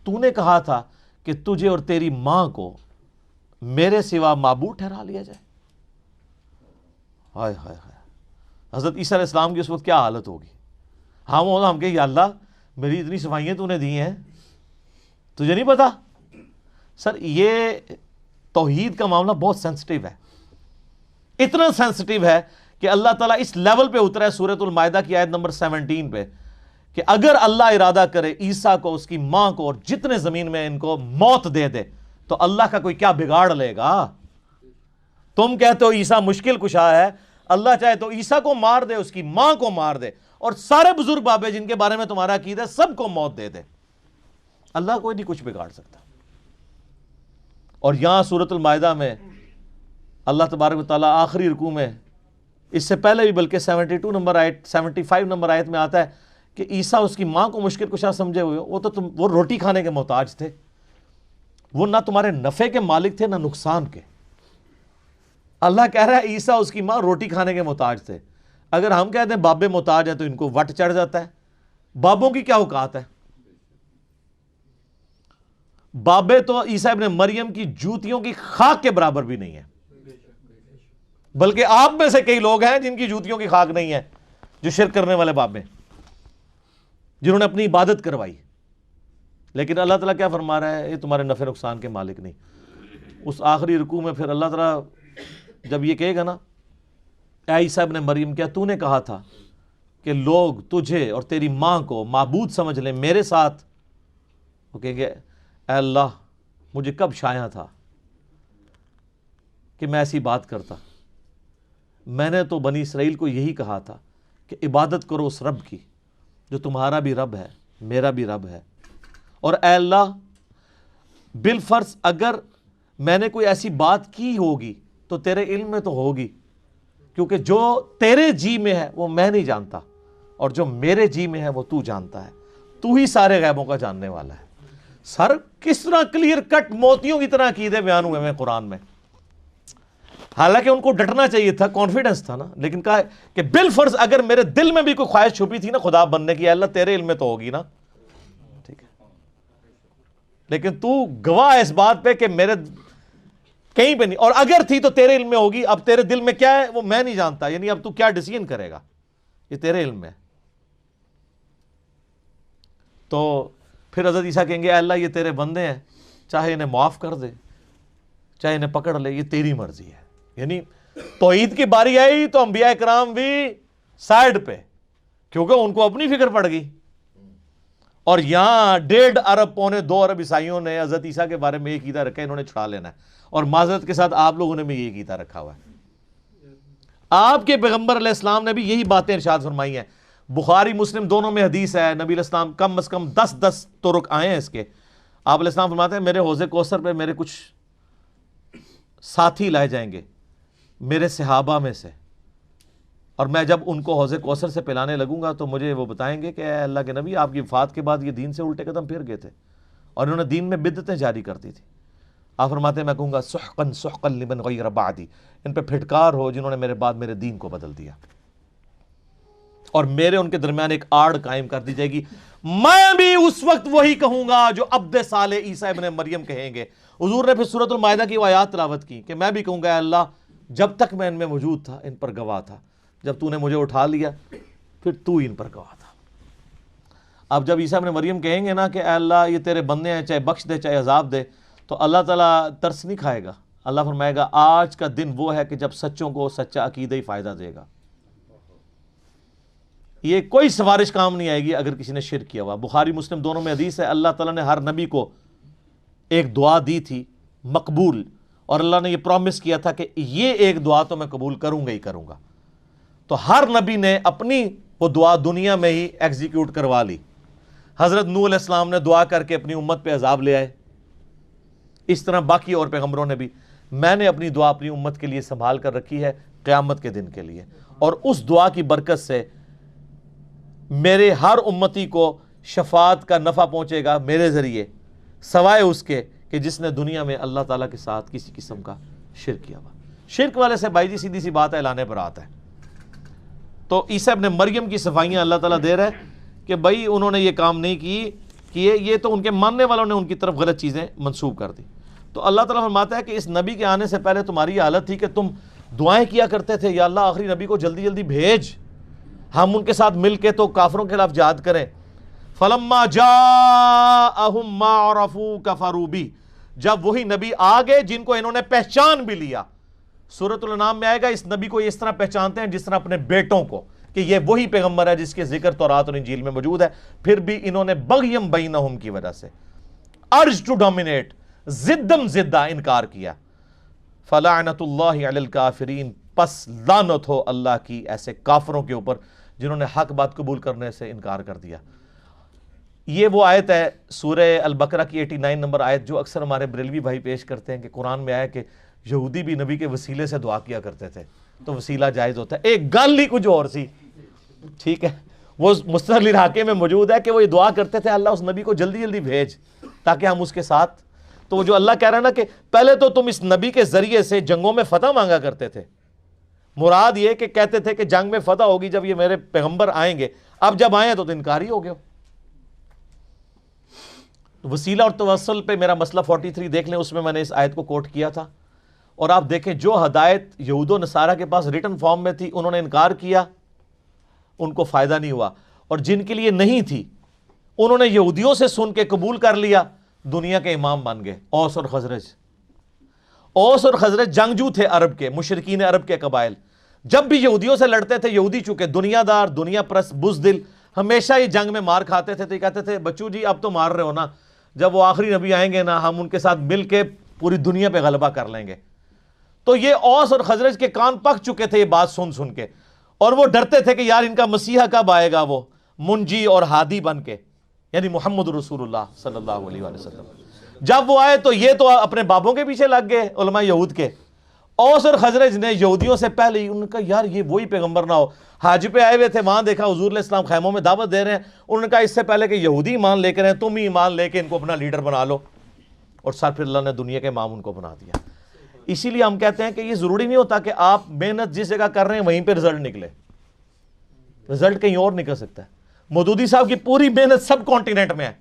تو نے کہا تھا کہ تجھے اور تیری ماں کو میرے سوا معبود ٹھہرا لیا جائے؟ ہائے ہائے ہائے. حضرت عیسیٰ علیہ السلام کی اس وقت کیا حالت ہوگی؟ ہم کہ یا اللہ میری اتنی صفائیاں تو نے دی ہیں، تجھے نہیں پتا؟ سر یہ توحید کا معاملہ بہت سینسٹیو ہے، اتنا سینسٹیو ہے کہ اللہ تعالیٰ اس لیول پہ اترا ہے سورۃ المائدہ کی آیت نمبر 17 پہ کہ اگر اللہ ارادہ کرے عیسیٰ کو، اس کی ماں کو اور جتنے زمین میں ان کو موت دے دے تو اللہ کا کوئی کیا بگاڑ لے گا؟ تم کہتے ہو عیسیٰ مشکل کشا ہے، اللہ چاہے تو عیسیٰ کو مار دے، اس کی ماں کو مار دے، اور سارے بزرگ بابے جن کے بارے میں تمہارا عقیدہ ہے سب کو موت دے دے، اللہ کوئی نہیں کچھ بگاڑ سکتا. اور یہاں سورۃ المائدہ میں اللہ تبارک و تعالیٰ آخری رکوع میں، اس سے پہلے بھی بلکہ 72 نمبر آیت 75 نمبر آیت میں آتا ہے کہ عیسیٰ اس کی ماں کو مشکل کشا سمجھے ہوئے ہو، وہ روٹی کھانے کے محتاج تھے، وہ نہ تمہارے نفع کے مالک تھے نہ نقصان کے. اللہ کہہ رہا ہے عیسیٰ اس کی ماں روٹی کھانے کے محتاج تھے. اگر ہم کہتے ہیں بابے محتاج ہیں تو ان کو وٹ چڑھ جاتا ہے. بابوں کی کیا اوقات ہے؟ بابے تو عیسیٰ ابن مریم کی جوتیوں کی خاک کے برابر بھی نہیں ہے، بلکہ آپ میں سے کئی لوگ ہیں جن کی جوتیوں کی خاک نہیں ہے، جو شرک کرنے والے بابے، جنہوں نے اپنی عبادت کروائی. لیکن اللہ تعالیٰ کیا فرما رہا ہے؟ یہ تمہارے نفع نقصان کے مالک نہیں. اس آخری رکوع میں پھر اللہ تعالیٰ جب یہ کہے گا نا اے عیسیٰ ابن مریم کیا تو نے کہا تھا کہ لوگ تجھے اور تیری ماں کو معبود سمجھ لیں میرے ساتھ؟ وہ کہیں گے اے اللہ مجھے کب شایع تھا کہ میں ایسی بات کرتا، میں نے تو بنی اسرائیل کو یہی کہا تھا کہ عبادت کرو اس رب کی جو تمہارا بھی رب ہے میرا بھی رب ہے. اور اے اللہ بالفرض اگر میں نے کوئی ایسی بات کی ہوگی تو تیرے علم میں تو ہوگی، کیونکہ جو تیرے جی میں ہے وہ میں نہیں جانتا، اور جو میرے جی میں ہے وہ تو جانتا ہے، تو ہی سارے غیبوں کا جاننے والا ہے. سر کس طرح کلیئر کٹ موتیوں کی طرح عقیدے بیان ہوئے ہیں قرآن میں. حالانکہ ان کو ڈٹنا چاہیے تھا، کانفیڈنس تھا نا، لیکن کہا کہ بالفرض اگر میرے دل میں بھی کوئی خواہش چھپی تھی نا خدا بننے کی، اللہ تیرے علم میں تو ہوگی نا، ٹھیک ہے، لیکن تو گواہ اس بات پہ کہ میرے کہیں پہ نہیں، اور اگر تھی تو تیرے علم میں ہوگی. اب تیرے دل میں کیا ہے وہ میں نہیں جانتا، یعنی اب تو کیا ڈیسیژن کرے گا یہ تیرے علم میں. تو پھر حضرت عیسیٰ کہیں گے اے اللہ یہ تیرے بندے ہیں، چاہے انہیں معاف کر دے چاہے انہیں پکڑ لے، یہ تیری مرضی ہے. یعنی توحید کی باری آئی تو انبیاء کرام بھی سائڈ پہ، کیونکہ ان کو اپنی فکر پڑ گئی. اور یہاں 1.5 ارب پونے 2 ارب عیسائیوں نے حضرت عیسیٰ کے بارے میں یہ عقیدہ رکھا ہے انہوں نے چھڑا لینا ہے، اور معذرت کے ساتھ آپ لوگوں نے بھی یہ عقیدہ رکھا ہوا ہے. آپ کے پیغمبر علیہ السلام نے بھی یہی باتیں ارشاد فرمائی ہیں. بخاری مسلم دونوں میں حدیث ہے، نبی علیہ السلام کم از کم 10 طرق آئے ہیں اس کے. آپ علیہ السلام فرماتے ہیں میرے حوض کوثر پہ میرے کچھ ساتھی لائے جائیں گے میرے صحابہ میں سے، اور میں جب ان کو حوض کوثر سے پلانے لگوں گا تو مجھے وہ بتائیں گے کہ اے اللہ کے نبی آپ کی وفات کے بعد یہ دین سے الٹے قدم پھر گئے تھے اور انہوں نے دین میں بدعتیں جاری کر دی تھی. آپ فرماتے ہیں میں کہوں گا سحقا سحقا لمن غیر بعدی، ان پہ پھٹکار ہو جنہوں نے میرے بعد میرے دین کو بدل دیا، اور میرے ان کے درمیان ایک آڑ قائم کر دی جائے گی. میں بھی اس وقت وہی کہوں گا جو عبد صالح عیسیٰ ابن مریم کہیں گے. حضور نے پھر سورۃ المائدہ کی وہ آیات تلاوت کی کہ میں بھی کہوں گا اے اللہ جب تک میں ان میں موجود تھا ان پر گواہ تھا، جب تو نے مجھے اٹھا لیا پھر تو ان پر گواہ تھا. اب جب عیسیٰ ابن مریم کہیں گے نا کہ اے اللہ یہ تیرے بندے ہیں چاہے بخش دے چاہے عذاب دے، تو اللہ تعالیٰ ترس نہیں کھائے گا؟ اللہ فرمائے گا آج کا دن وہ ہے کہ جب سچوں کو سچا عقیدہ ہی فائدہ دے گا. یہ کوئی سفارش کام نہیں آئے گی اگر کسی نے شرک کیا ہوا. بخاری مسلم دونوں میں حدیث ہے، اللہ تعالیٰ نے ہر نبی کو ایک دعا دی تھی مقبول، اور اللہ نے یہ پرومس کیا تھا کہ یہ ایک دعا تو میں قبول کروں گا ہی کروں گا. تو ہر نبی نے اپنی وہ دعا دنیا میں ہی ایگزیکیوٹ کروا لی. حضرت نوح علیہ السلام نے دعا کر کے اپنی امت پہ عذاب لے آئے. اس طرح باقی اور پیغمبروں نے بھی. میں نے اپنی دعا اپنی امت کے لیے سنبھال کر رکھی ہے قیامت کے دن کے لیے، اور اس دعا کی برکت سے میرے ہر امتی کو شفاعت کا نفع پہنچے گا میرے ذریعے، سوائے اس کے کہ جس نے دنیا میں اللہ تعالیٰ کے ساتھ کسی قسم کا شرک کیا ہوا. شرک والے سے بھائی جی سیدھی سی بات ہے، اعلان برات ہے. تو عیسیٰ ابن مریم کی صفائیاں اللہ تعالیٰ دے رہا ہے کہ بھائی انہوں نے یہ کام نہیں کیے، یہ تو ان کے ماننے والوں نے ان کی طرف غلط چیزیں منسوب کر دی. تو اللہ تعالیٰ فرماتا ہے کہ اس نبی کے آنے سے پہلے تمہاری حالت تھی کہ تم دعائیں کیا کرتے تھے، یا اللہ آخری نبی کو جلدی جلدی بھیج، ہم ان کے ساتھ مل کے تو کافروں کے خلاف جہاد کریں. فلما جاءہم ما عرفوا کفروا بہ، جب وہی نبی آ گئے جن کو انہوں نے پہچان بھی لیا. سورۃ الانعام میں آئے گا اس نبی کو اس طرح پہچانتے ہیں جس طرح اپنے بیٹوں کو، کہ یہ وہی پیغمبر ہے جس کے ذکر تورات اور انجیل میں موجود ہے. پھر بھی انہوں نے بغیم بینہم کی وجہ سے، ارج ٹو ڈومینیٹ، زدم زدہ انکار کیا. فلعنت اللہ علی الکافرین، پس لعنت ہو اللہ کی ایسے کافروں کے اوپر جنہوں نے حق بات قبول کرنے سے انکار کر دیا. یہ وہ آیت ہے سورہ البقرہ کی 89 نمبر آیت جو اکثر ہمارے بریلوی بھائی پیش کرتے ہیں کہ قرآن میں آیا کہ یہودی بھی نبی کے وسیلے سے دعا کیا کرتے تھے تو وسیلہ جائز ہوتا ہے. ایک گل ہی کچھ اور سی، ٹھیک ہے، وہ مستقل علاقے میں موجود ہے کہ وہ یہ دعا کرتے تھے اللہ اس نبی کو جلدی جلدی بھیج تاکہ ہم اس کے ساتھ. تو وہ جو اللہ کہہ رہا ہے نا کہ پہلے تو تم اس نبی کے ذریعے سے جنگوں میں فتح مانگا کرتے تھے، مراد یہ کہ کہتے تھے کہ جنگ میں فتح ہوگی جب یہ میرے پیغمبر آئیں گے، اب جب آئے تو انکاری ہو گئے. وسیلہ اور توسل پہ میرا مسئلہ 43 دیکھ لیں، اس میں نے اس آیت کو کوٹ کیا تھا. اور آپ دیکھیں جو ہدایت یہود و نصارہ کے پاس ریٹن فارم میں تھی انہوں نے انکار کیا، ان کو فائدہ نہیں ہوا. اور جن کے لیے نہیں تھی انہوں نے یہودیوں سے سن کے قبول کر لیا، دنیا کے امام بن گئے. اوس اور خزرج، اوس اور خزرج جنگجو تھے عرب کے، مشرکین عرب کے قبائل. جب بھی یہودیوں سے لڑتے تھے، یہودی چونکہ دنیا دار، دنیا پرست، بزدل، ہمیشہ یہ جنگ میں مار کھاتے تھے. تو یہ کہتے تھے بچو جی اب تو مار رہے ہو نا، جب وہ آخری نبی آئیں گے نا ہم ان کے ساتھ مل کے پوری دنیا پہ غلبہ کر لیں گے. تو یہ اوس اور خزرج کے کان پک چکے تھے یہ بات سن سن کے، اور وہ ڈرتے تھے کہ یار ان کا مسیحا کب آئے گا وہ منجی اور ہادی بن کے، یعنی محمد رسول اللہ صلی اللہ علیہ وآلہ وسلم. جب وہ آئے تو یہ تو اپنے بابوں کے پیچھے لگ گئے علماء یہود کے. اوس اور خزرج نے یہودیوں سے پہلے ہی انہوں نے کہا یار یہ وہی پیغمبر نہ ہو. حج پہ آئے ہوئے تھے، وہاں دیکھا حضور علیہ السلام خیموں میں دعوت دے رہے ہیں. انہوں نے کہا اس سے پہلے کہ یہودی ایمان لے کر ہیں تم ہی ایمان لے کے ان کو اپنا لیڈر بنا لو. اور سر پھر اللہ نے دنیا کے امام ان کو بنا دیا. اسی لیے ہم کہتے ہیں کہ یہ ضروری نہیں ہوتا کہ آپ محنت جس جگہ کر رہے ہیں وہیں پہ رزلٹ نکلے، رزلٹ کہیں اور نکل سکتا ہے. مودودی صاحب کی پوری محنت سب کانٹیننٹ میں ہے،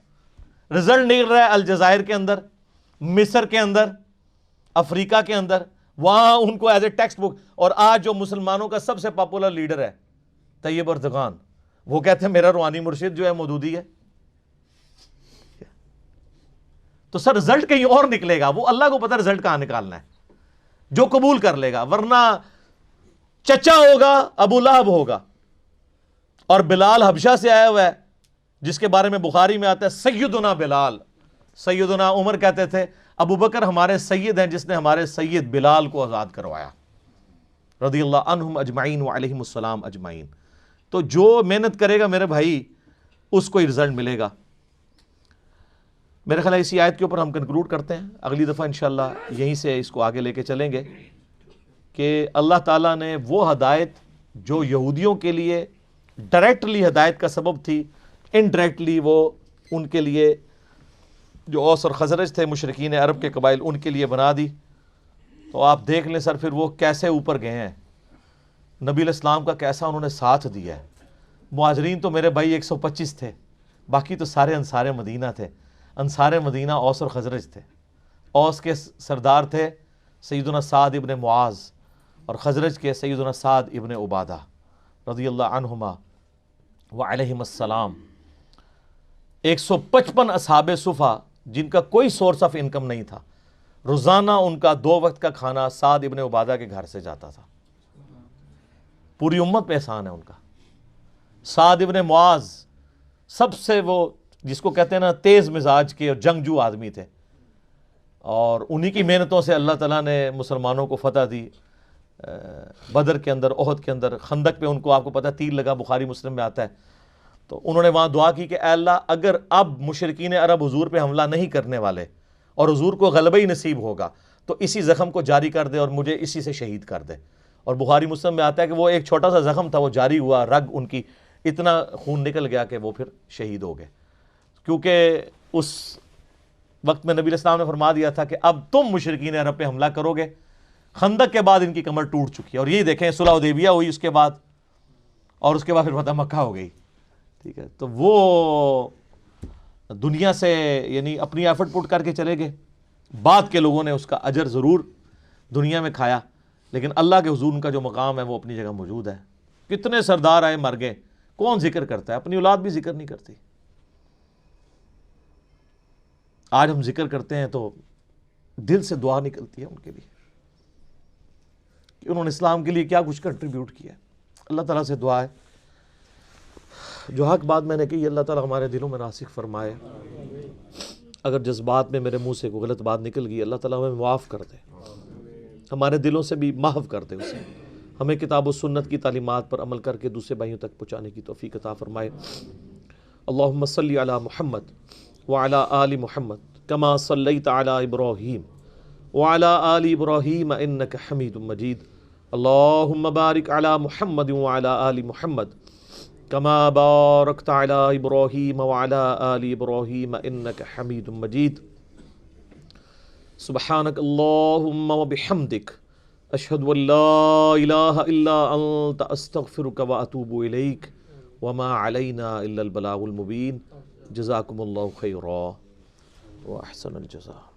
رزلٹ نکل رہا ہے الجزائر کے اندر، مصر کے اندر، افریقہ کے اندر، وہاں ان کو ایز اے ٹیکسٹ بک. اور آج جو مسلمانوں کا سب سے پاپولر لیڈر ہے طیب اردگان، وہ کہتے ہیں میرا روحانی مرشد جو ہے مودودی ہے. تو سر رزلٹ کہیں اور نکلے گا، وہ اللہ کو پتہ رزلٹ کہاں نکالنا ہے، جو قبول کر لے گا. ورنہ چچا ہوگا ابو لہب ہوگا، اور بلال حبشہ سے آیا ہوا ہے جس کے بارے میں بخاری میں آتا ہے سیدنا بلال. سیدنا عمر کہتے تھے ابو بکر ہمارے سید ہیں جس نے ہمارے سید بلال کو آزاد کروایا، رضی اللہ عنہم اجمعین وعلیہم السلام اجمعین. تو جو محنت کرے گا میرے بھائی اس کو ہی رزلٹ ملے گا. میرے خیال ہے اسی آیت کے اوپر ہم کنکلوڈ کرتے ہیں. اگلی دفعہ انشاءاللہ یہیں سے اس کو آگے لے کے چلیں گے کہ اللہ تعالیٰ نے وہ ہدایت جو یہودیوں کے لیے ڈائریکٹلی ہدایت کا سبب تھی، انڈائریکٹلی وہ ان کے لیے جو اوس اور خزرج تھے مشرکین عرب کے قبائل ان کے لیے بنا دی. تو آپ دیکھ لیں سر پھر وہ کیسے اوپر گئے ہیں، نبی علیہ السلام کا کیسا انہوں نے ساتھ دیا ہے. مہاجرین تو میرے بھائی 125 تھے، باقی تو سارے انصار مدینہ تھے. انصار مدینہ اوس اور خزرج تھے. اوس کے سردار تھے سیدنا سعد ابن معاذ، اور خزرج کے سیدنا سعد ابن عبادہ رضی اللہ عنہما وعلیہم السلام. 155 اصحاب صفا جن کا کوئی سورس آف انکم نہیں تھا، روزانہ ان کا 2 وقت کا کھانا سعد ابن عبادہ کے گھر سے جاتا تھا. پوری امت پہ احسان ہے ان کا. سعد ابن معاذ سب سے وہ جس کو کہتے ہیں نا تیز مزاج کے اور جنگجو آدمی تھے, اور انہی کی محنتوں سے اللہ تعالیٰ نے مسلمانوں کو فتح دی. بدر کے اندر, احد کے اندر, خندق پہ ان کو آپ کو پتہ تیر لگا, بخاری مسلم میں آتا ہے. تو انہوں نے وہاں دعا کی کہ اے اللہ اگر اب مشرکین عرب حضور پہ حملہ نہیں کرنے والے اور حضور کو غلبہ ہی نصیب ہوگا تو اسی زخم کو جاری کر دے اور مجھے اسی سے شہید کر دے. اور بخاری مسلم میں آتا ہے کہ وہ ایک چھوٹا سا زخم تھا, وہ جاری ہوا, رگ ان کی اتنا خون نکل گیا کہ وہ پھر شہید ہو گئے. کیونکہ اس وقت میں نبی علیہ السلام نے فرما دیا تھا کہ اب تم مشرکین عرب پہ حملہ کرو گے. خندق کے بعد ان کی کمر ٹوٹ چکی ہے, اور یہی دیکھیں صلح حدیبیہ ہوئی اس کے بعد, اور اس کے بعد پھر فتح مکہ ہو گئی. ٹھیک ہے, تو وہ دنیا سے یعنی اپنی ایفرٹ پٹ کر کے چلے گئے. بعد کے لوگوں نے اس کا اجر ضرور دنیا میں کھایا, لیکن اللہ کے حضور ان کا جو مقام ہے وہ اپنی جگہ موجود ہے. کتنے سردار آئے مر گئے, کون ذکر کرتا ہے؟ اپنی اولاد بھی ذکر نہیں کرتی. آج ہم ذکر کرتے ہیں تو دل سے دعا نکلتی ہے ان کے لیے کہ انہوں نے اسلام کے لیے کیا کچھ کنٹریبیوٹ کیا. اللہ تعالیٰ سے دعا ہے جو حق بات میں نے کہی اللہ تعالیٰ ہمارے دلوں میں راسخ فرمائے. اگر جذبات میں میرے منہ سے کوئی غلط بات نکل گئی اللہ تعالیٰ ہمیں معاف کر دے, ہمارے دلوں سے بھی محو کر دے اسے. ہمیں کتاب و سنت کی تعلیمات پر عمل کر کے دوسرے بھائیوں تک پہنچانے کی توفیق عطا فرمائے. اللہم صلی علی محمد وعلی آل محمد کما صلیت علی ابراہیم وعلی آل ابراہیم انک حمید مجید. اللہم بارک علی محمد وعلی آل محمد کما بارکت علی ابراہیم وعلی آل ابراہیم انک حمید مجید. سبحانک اللہم وبحمدک اشہد ان لا الہ الا انت استغفرک واتوب الیک وما علینا الا البلاغ المبین. جزاکم اللہ خیرا واحسن الجزاء.